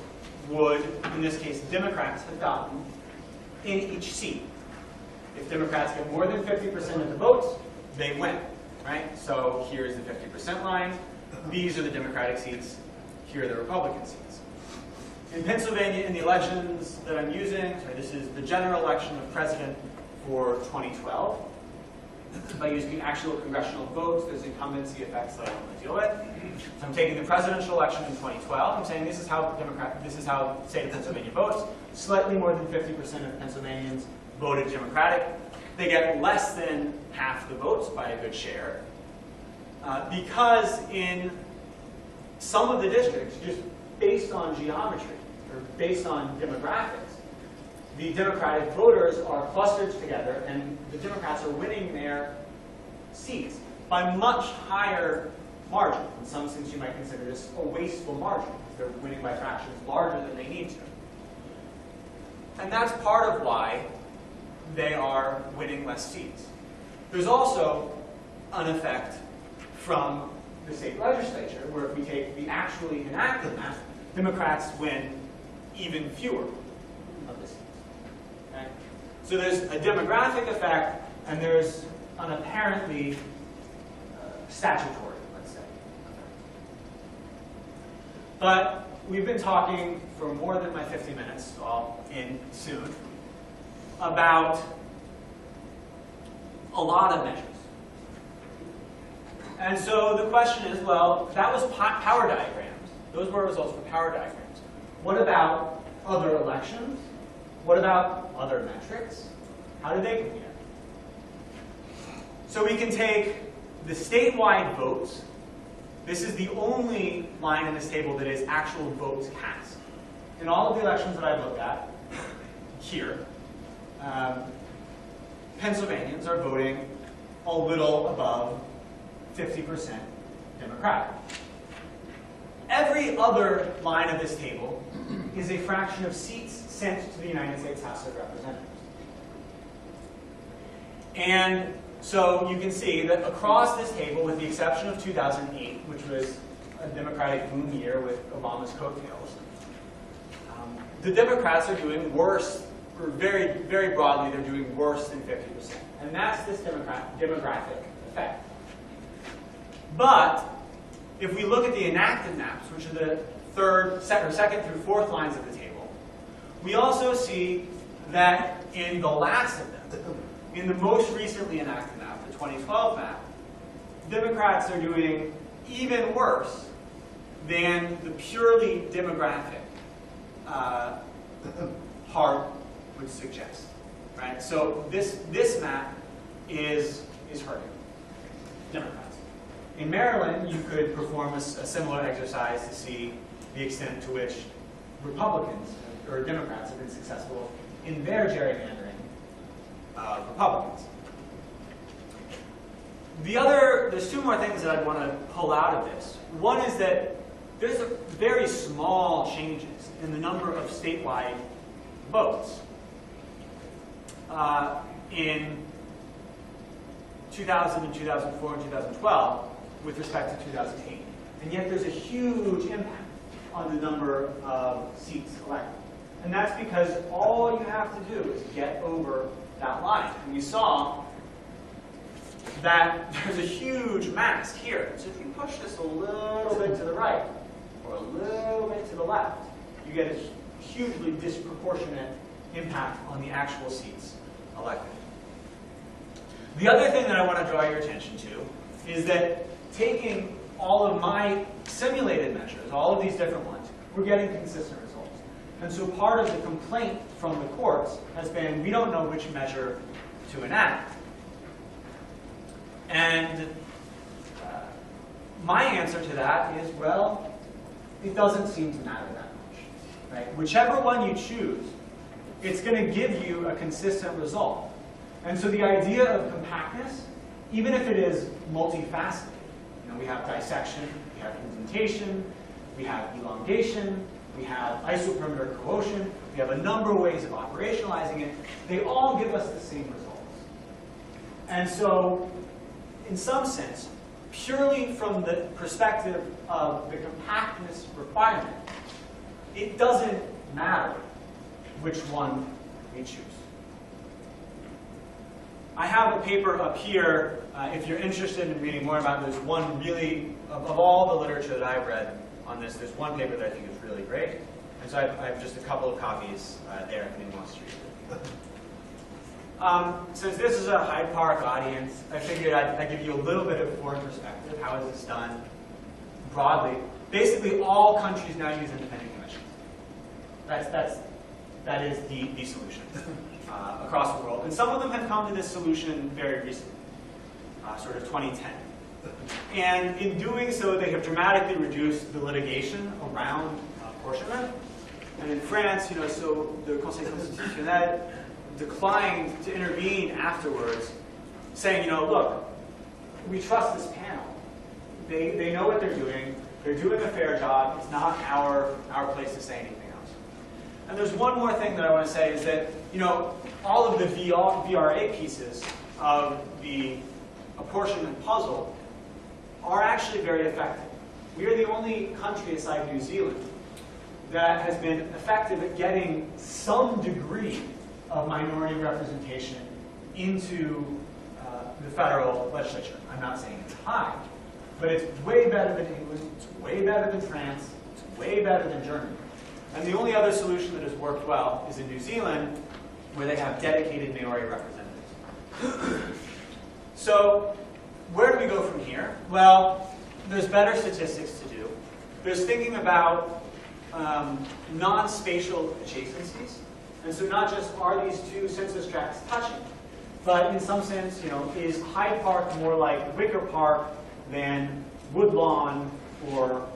would, in this case, Democrats have gotten in each seat. If Democrats get more than 50% of the votes, they win, right? So here's the 50% line. These are the Democratic seats. Here are the Republican seats. In Pennsylvania, in the elections that I'm using, sorry, this is the general election of president for 2012. By using actual congressional votes, there's incumbency effects that I don't want to deal with. So I'm taking the presidential election in 2012. I'm saying this is how the state of Pennsylvania votes. Slightly more than 50% of Pennsylvanians voted Democratic. They get less than half the votes by a good share. Because in some of the districts, just based on geometry, or based on demographics, the Democratic voters are clustered together, and the Democrats are winning their seats by much higher margin. In some sense, you might consider this a wasteful margin, because they're winning by fractions larger than they need to. And that's part of why they are winning less seats. There's also an effect from the state legislature, where if we take the actually enacted map, Democrats win even fewer of the seats. Okay? So there's a demographic effect, and there's an apparently statutory, let's say, effect. But we've been talking for more than my 50 minutes, so I'll end soon, about a lot of measures. And so the question is, well, that was power diagrams. Those were results for power diagrams. What about other elections? What about other metrics? How did they compare? So we can take the statewide votes. This is the only line in this table that is actual votes cast. In all of the elections that I've looked at here, Pennsylvanians are voting a little above 50% Democratic. Every other line of this table is a fraction of seats sent to the United States House of Representatives. And so you can see that across this table, with the exception of 2008, which was a Democratic boom year with Obama's coattails, the Democrats are doing worse, or very, very broadly, they're doing worse than 50%. And that's this demographic effect. But if we look at the enacted maps, which are the second through fourth lines of the table, we also see that in the last of them, in the most recently enacted map, the 2012 map, Democrats are doing even worse than the purely demographic part would suggest. Right? So this map is hurting Democrats. In Maryland, you could perform a similar exercise to see the extent to which Republicans or Democrats have been successful in their gerrymandering of Republicans. There's two more things that I'd want to pull out of this. One is that there's very small changes in the number of statewide votes in 2000 and 2004 and 2012 with respect to 2008. And yet there's a huge impact on the number of seats elected. And that's because all you have to do is get over that line. And we saw that there's a huge mass here. So if you push this a little bit to the right or a little bit to the left, you get a hugely disproportionate impact on the actual seats elected. The other thing that I want to draw your attention to is that taking all of my simulated measures, all of these different ones, we're getting consistent results. And so part of the complaint from the courts has been, we don't know which measure to enact. And my answer to that is, well, it doesn't seem to matter that much. Right? Whichever one you choose, it's going to give you a consistent result. And so the idea of compactness, even if it is multifaceted, we have dissection, we have indentation, we have elongation, we have isoperimeter cohesion, we have a number of ways of operationalizing it. They all give us the same results. And so, in some sense, purely from the perspective of the compactness requirement, it doesn't matter which one we choose. I have a paper up here, if you're interested in reading more about this. One really, of all the literature that I've read on this, there's one paper that I think is really great. And so I have just a couple of copies there if anyone wants to read it. Since this is a Hyde Park audience, I figured I'd give you a little bit of foreign perspective. How is this done broadly? Basically, all countries now use independent commissions. That is the solution across the world. And some of them have come to this solution very recently, sort of 2010. And in doing so, they have dramatically reduced the litigation around apportionment. And in France, so the Conseil Constitutionnel declined to intervene afterwards, saying, look, we trust this panel. They know what they're doing. They're doing a fair job. It's not our place to say anything else. And there's one more thing that I want to say is that, all of the VRA pieces of the apportionment puzzle are actually very effective. We are the only country aside New Zealand that has been effective at getting some degree of minority representation into the federal legislature. I'm not saying it's high, but it's way better than England, it's way better than France, it's way better than Germany. And the only other solution that has worked well is in New Zealand, where they have dedicated minority representatives. So where do we go from here? Well, there's better statistics to do. There's thinking about non-spatial adjacencies. And so not just are these two census tracts touching, but in some sense, is Hyde Park more like Wicker Park than Woodlawn or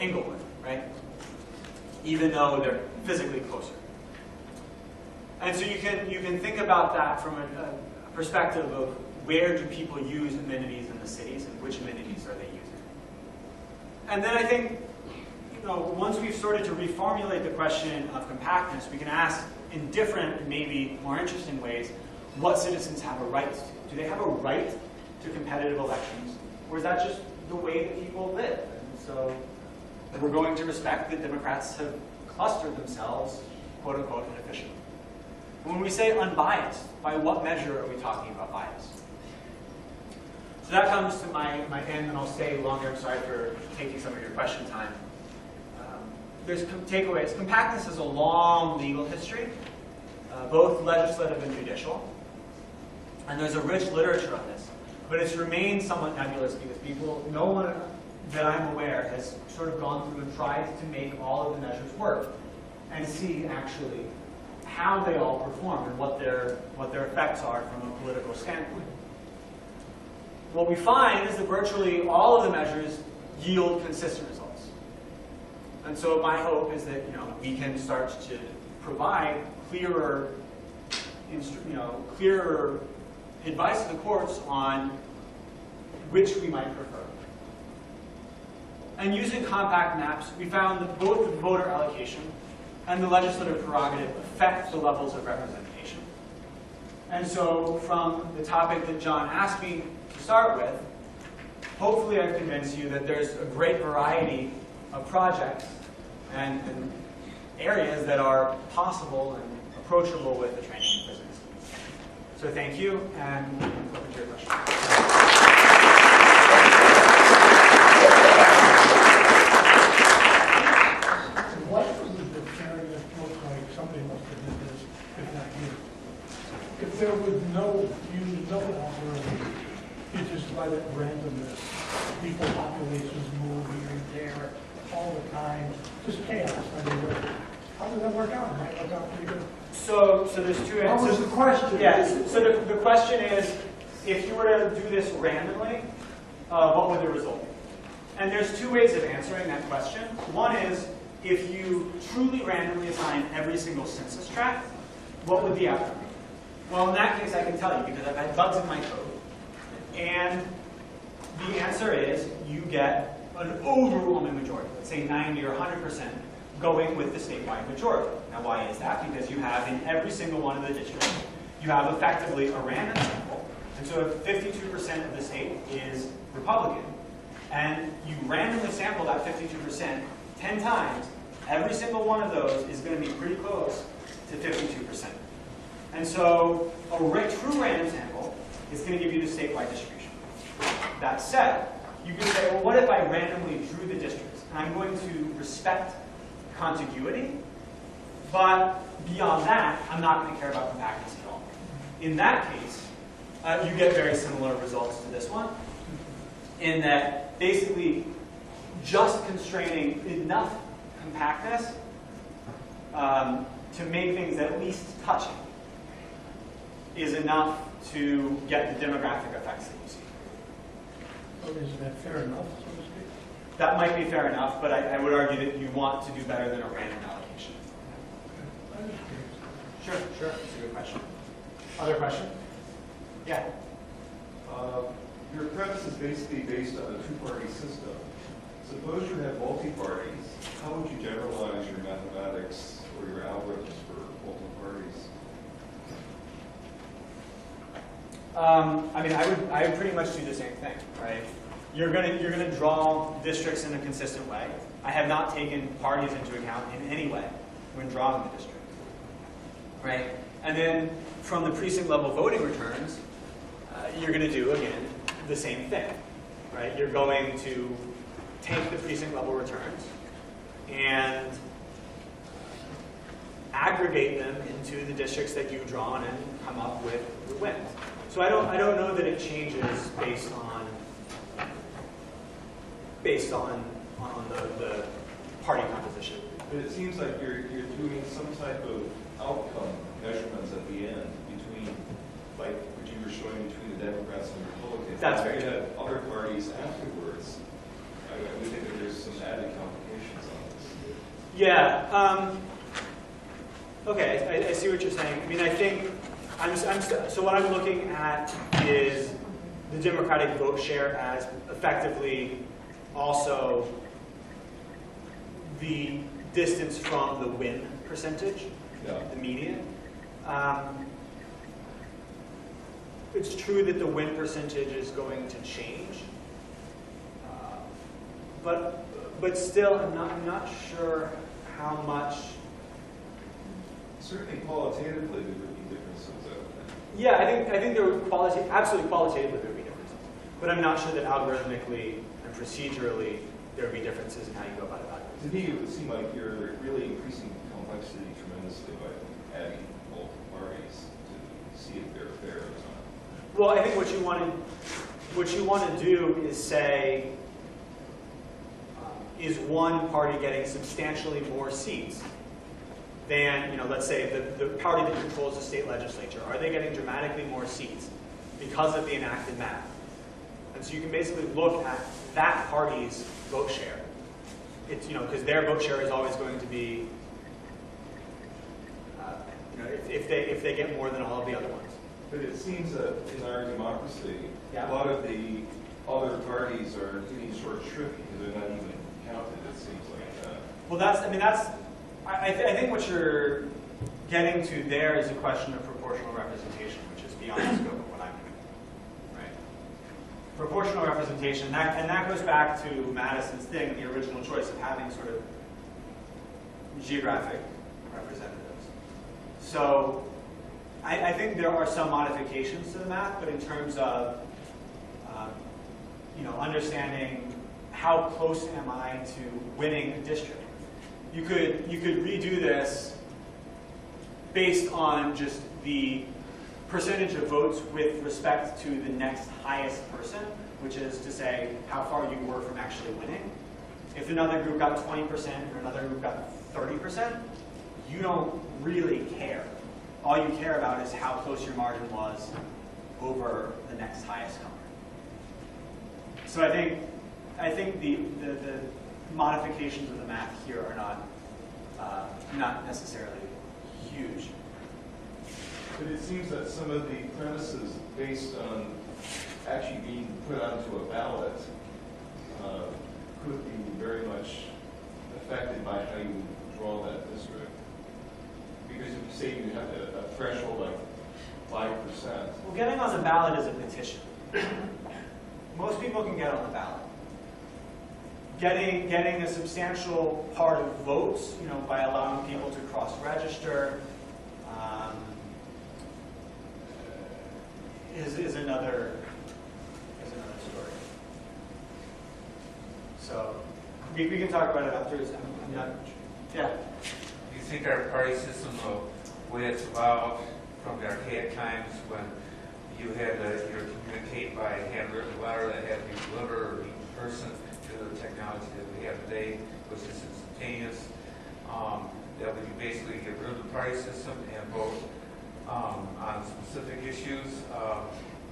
Inglewood, right? Even though they're physically closer. And so you can think about that from a perspective of where do people use amenities in the cities and which amenities are they using. And then I think, once we've started to reformulate the question of compactness, we can ask in different, maybe more interesting ways, what citizens have a right to. Do they have a right to competitive elections? Or is that just the way that people live? And so we're going to respect that Democrats have clustered themselves, quote unquote, inefficiently. And when we say unbiased, by what measure are we talking about bias? So that comes to my end, and I'll stay longer. I'm sorry for taking some of your question time. There's takeaways. Compactness has a long legal history, both legislative and judicial. And there's a rich literature on this. But it's remained somewhat nebulous because no one that I'm aware has sort of gone through and tried to make all of the measures work and see actually how they all perform and what their effects are from a political standpoint. What we find is that virtually all of the measures yield consistent results. And so my hope is that we can start to provide clearer advice to the courts on which we might prefer. And using compact maps, we found that both the voter allocation and the legislative prerogative affect the levels of representation. And so from the topic that John asked me to start with, hopefully I've convinced you that there's a great variety of projects and areas that are possible and approachable with the training in physics. So thank you, and I'm open to your questions. What would the area look like? Somebody must have did this, if not you. If there was no algorithm, you just let it randomness, people populations move here and there all the time, just chaos. I mean, how does that work out? It might work out pretty good. So there's two answers. What was the question? Yeah, so the question is, if you were to do this randomly, what would the result be? And there's two ways of answering that question. One is, if you truly randomly assign every single census tract, what would the outcome be? Well, in that case, I can tell you, because I've had bugs in my code. And the answer is, you get an overwhelming majority, let's say 90 or 100%, going with the statewide majority. Now, why is that? Because you have in every single one of the districts, you have effectively a random sample. And so if 52% of the state is Republican, and you randomly sample that 52% 10 times, every single one of those is going to be pretty close to 52%. And so a true random sample is going to give you the statewide distribution. That said, you can say, well, what if I randomly drew the districts? And I'm going to respect contiguity, but beyond that, I'm not going to care about compactness at all. In that case, you get very similar results to this one, in that basically just constraining enough compactness to make things at least touching is enough to get the demographic effects that you see. So is that fair enough, so to speak? that might be fair enough, but I would argue that you want to do better than a random allocation. Sure, that's a good question. Other question? Yeah. Your premise is basically based on a two-party system. Suppose you have multi-parties, how would you generalize your mathematics or your algorithms for multi-parties? I mean, I would pretty much do the same thing, right? You're gonna draw districts in a consistent way. I have not taken parties into account in any way when drawing the district, right? And then from the precinct level voting returns, you're going to do again the same thing, right? You're going to take the precinct level returns and aggregate them into the districts that you've drawn and come up with the wins. So I don't know that it changes based on the party composition. But it seems like you're doing some type of outcome measurements at the end between, like what you were showing between the Democrats and Republicans. That's very true. You have other parties afterwards. I would think that there's some added complications on this. Yeah. Okay, I see what you're saying. I mean, I think so what I'm looking at is the Democratic vote share as effectively also the distance from the win percentage, the median. It's true that the win percentage is going to change, but still, I'm not sure how much. Certainly, qualitatively, there would be differences. Yeah, I think there would absolutely qualitatively there would be differences, but I'm not sure that algorithmically and procedurally there would be differences in how you go about it. To me, it would seem like you're really increasing complexity tremendously by adding multiple parties to see if they're fair or not. Well, I think what you want to do is say, is one party getting substantially more seats than, let's say the party that controls the state legislature? Are they getting dramatically more seats because of the enacted map? And so you can basically look at that party's vote share. It's, because their vote share is always going to be, if they get more than all of the other ones. But it seems that in our democracy, Yeah. a lot of the other parties are getting short shrift because they're not even counted, it seems like. Well, I think what you're getting to there is a question of proportional representation, which is beyond the scope of what I'm doing, right? Proportional representation, and that goes back to Madison's thing, the original choice of having sort of geographic representatives. So I think there are some modifications to the math, but in terms of understanding how close am I to winning a district, you could redo this based on just the percentage of votes with respect to the next highest person, which is to say how far you were from actually winning. If another group got 20% or another group got 30%, you don't really care. All you care about is how close your margin was over the next highest number. So I think the modifications of the math here are not necessarily huge. But it seems that some of the premises based on actually being put onto a ballot could be very much affected by how you draw that district. Because if you say you have a threshold like 5%. Well, getting on the ballot is a petition. Most people can get on the ballot. Getting a substantial part of votes, by allowing people to cross-register, is another story. So we can talk about it afterwards. I'm not. Yeah. Do you think our party system, the way it's evolved from the archaic times when you had to communicate by handwritten letter that had to be delivered or be in person to the technology that we have today, which is instantaneous, that we basically get rid of the party system and vote on specific issues,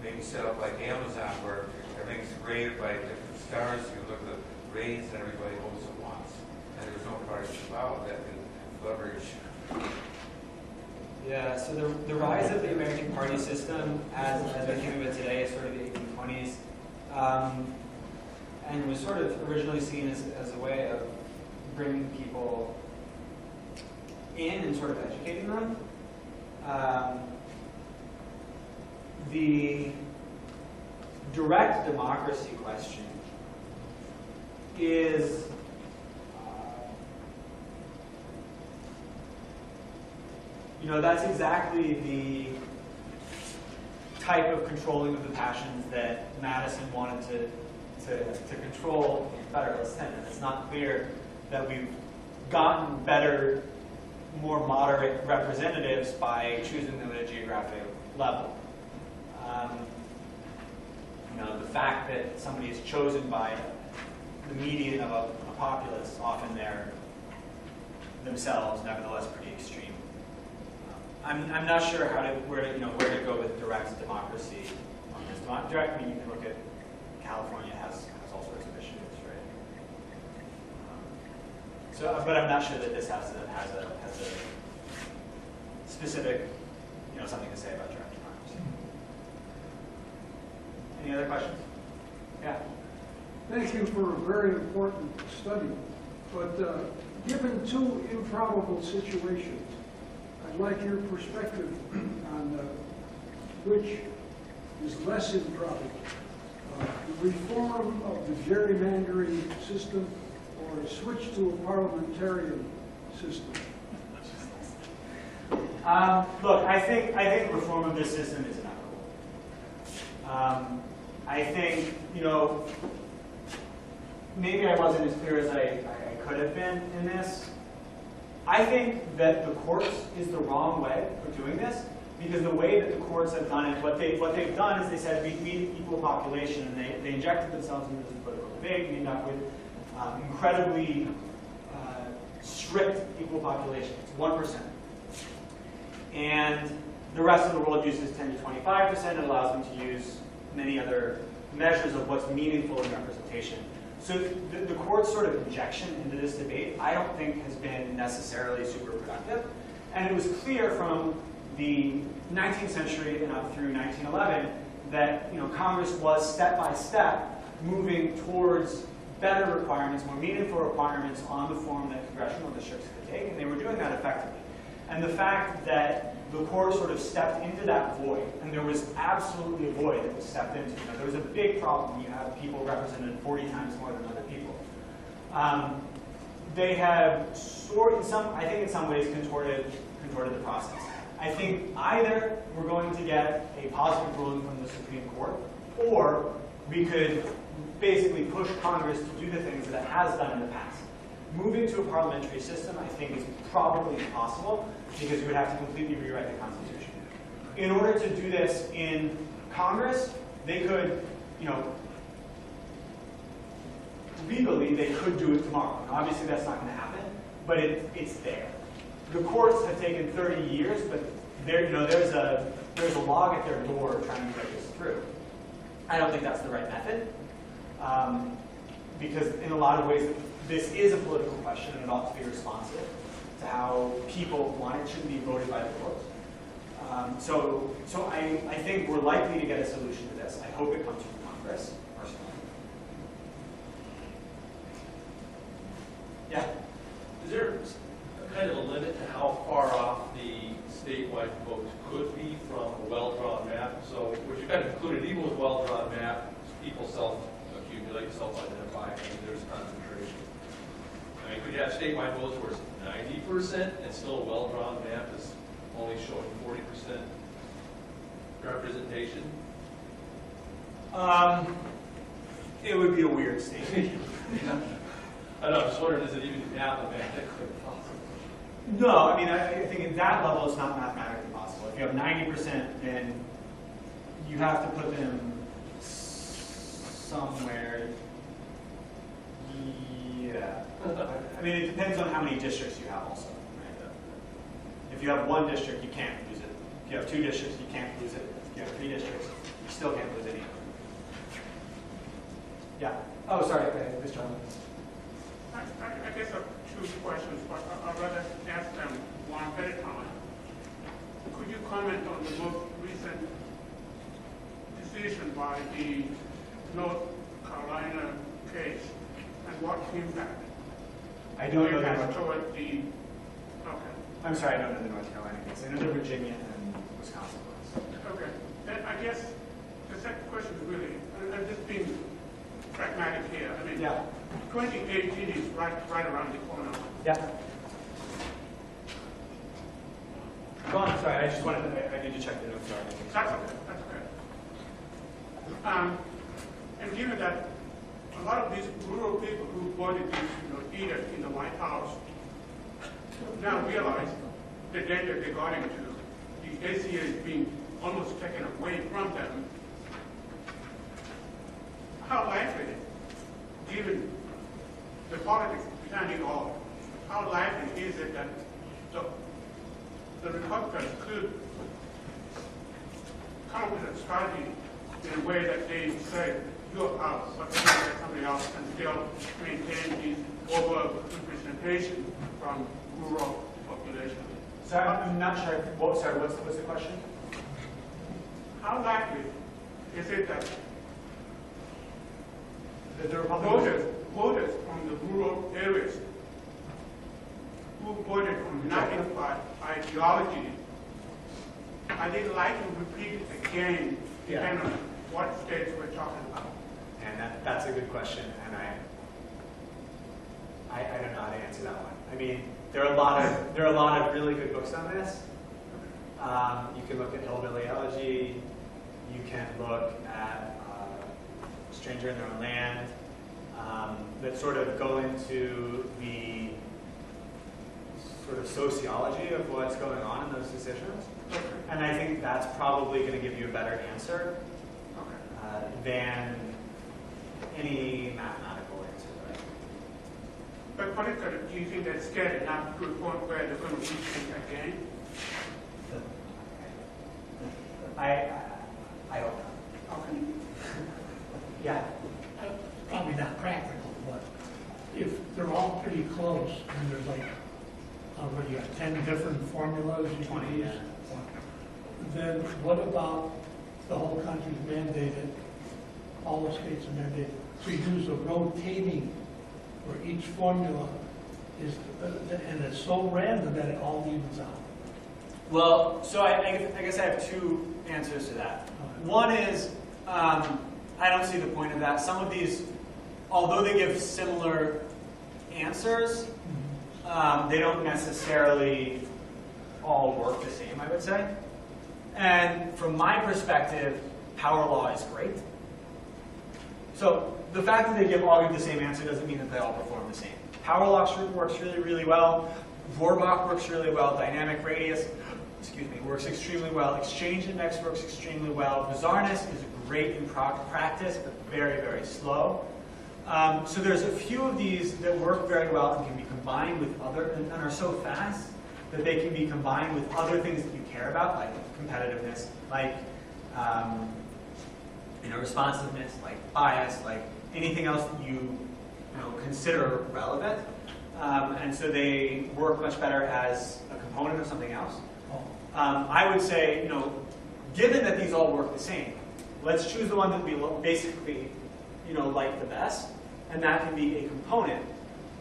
maybe set up like Amazon where everything's graded by different stars. You look at the raise that everybody goes at once. And there's no parties allowed that can leverage. Yeah, so the rise of the American party system, as we think of it today, is sort of the 1820s, and was sort of originally seen as a way of bringing people in and sort of educating them. The direct democracy question is that's exactly the type of controlling of the passions that Madison wanted to control in Federalist 10. And it's not clear that we've gotten better, more moderate representatives by choosing them at a geographic level. The fact that somebody is chosen by the median of a populace, often they're themselves nevertheless pretty extreme. I'm not sure where to go with direct democracy on this. Direct, you can look at California has all sorts of issues, right? But I'm not sure that this has a specific, something to say about direct democracy. Any other questions? Yeah. Thank you for a very important study. But given two improbable situations, I'd like your perspective on which is less improbable. The reform of the gerrymandering system or a switch to a parliamentarian system? Look, I think reform of this system is inevitable. I think, maybe I wasn't as clear as I could have been in this. I think that the courts is the wrong way of doing this, because the way that the courts have done it, what they've done is they said we need equal population, and they injected themselves into this political debate. We end up with incredibly strict equal population. It's 1%. And the rest of the world uses 10 to 25%. It allows them to use many other measures of what's meaningful in representation. So the court's sort of injection into this debate, I don't think has been necessarily super productive. And it was clear from the 19th century and up through 1911 that Congress was step by step moving towards better requirements, more meaningful requirements on the form that congressional districts could take, and they were doing that effectively. And the fact that the court sort of stepped into that void, and there was absolutely a void that was stepped into. There was a big problem. You have people represented 40 times more than other people. They have I think in some ways contorted the process. I think either we're going to get a positive ruling from the Supreme Court, or we could basically push Congress to do the things that it has done in the past. Moving to a parliamentary system, I think, is probably impossible, because you would have to completely rewrite the Constitution. In order to do this in Congress, they could, legally, they could do it tomorrow. Now, obviously, that's not going to happen, but it's there. The courts have taken 30 years, but there's a log at their door trying to get this through. I don't think that's the right method, because in a lot of ways, this is a political question, and it ought to be responsive to how people want it. Shouldn't be voted by the courts. So I think we're likely to get a solution to this. I hope it comes from Congress, personally. Yeah? Is there kind of a limit to how far off the statewide vote could be from a well-drawn map? So what you kind of concluded, even with a well-drawn map, people self-accumulate, self-identify, and there's concentration. I mean, could you have statewide votes where it's 90% and still a well-drawn map is only showing 40% representation? It would be a weird state. I know, I'm just wondering, is it even mathematically possible? No, I mean, I think at that level it's not mathematically possible. If you have 90%, then you have to put them somewhere. Yeah. I mean, it depends on how many districts you have also. Right? If you have one district, you can't lose it. If you have two districts, you can't lose it. If you have three districts, you still can't lose it either. Yeah. Oh, sorry. Okay, Mr. Johnson. by the North Carolina case and what impact? I don't know Impact that. toward the, okay. I'm sorry, I don't know the North Carolina case. I know the Virginia and Wisconsin ones. Okay, then I guess the second question is really, I'm just being pragmatic here. I mean, Yeah. 2018 is right around the corner. Yeah. Go on, sorry, I just wanted to, I need to check the notes. Sorry. That's okay, that's okay. And given that a lot of these rural people who voted these leaders in the White House now realize the danger they got into, the ACA is being almost taken away from them. How likely, given the politics behind it all, how likely is it that the Republicans could come up with a strategy in a way that they say you're out, but somebody else can still maintain the over-representation from rural population? Sorry, I'm not sure. Sorry, what's the question? How likely is it that The Republicans. voters from the rural areas who voted on nothing but ideology, are they likely to repeat it again, depending on what states we're talking about? And that's a good question, and I don't know how to answer that one. I mean, there are a lot of really good books on this. You can look at Hillbilly Elegy. You can look at Stranger in Their Own Land. That sort of go into the sort of sociology of what's going on in those decisions. Okay. And I think that's probably going to give you a better answer than any mathematical answer. Right? But politically, do you think they're scared enough to a point where they're going to reach it again? I hope not. Okay. Yeah. Probably not practical, but if they're all pretty close, and there's like, what do you got, 10 different formulas you can 20, use? Then what about the whole country's mandated, all the states are mandated, to use a rotating, where each formula is, and it's so random that it all evens out? Well, so I guess I have two answers to that. One is, I don't see the point of that. Some of these, although they give similar answers, they don't necessarily all work the same, I would say. And from my perspective, power law is great. So the fact that they all give the same answer doesn't mean that they all perform the same. Power law works really, really well. Vorbach works really well. Dynamic radius, works extremely well. Exchange index works extremely well. Bizarreness is great in practice, but very, very slow. So there's a few of these that work very well and can be combined with other, and are so fast that they can be combined with other things that you care about, like competitiveness, like responsiveness, like bias, like anything else that you consider relevant. And so they work much better as a component of something else. I would say, given that these all work the same, let's choose the one that we basically, like the best, and that can be a component,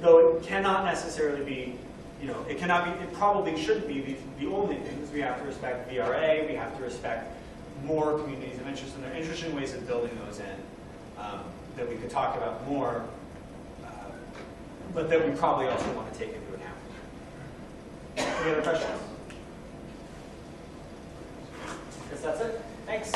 though it cannot necessarily be, it probably shouldn't be the only thing, because we have to respect VRA, we have to respect more communities of interest, and there are interesting ways of building those in that we could talk about more, but that we probably also want to take into account. Any other questions? I guess that's it. Thanks.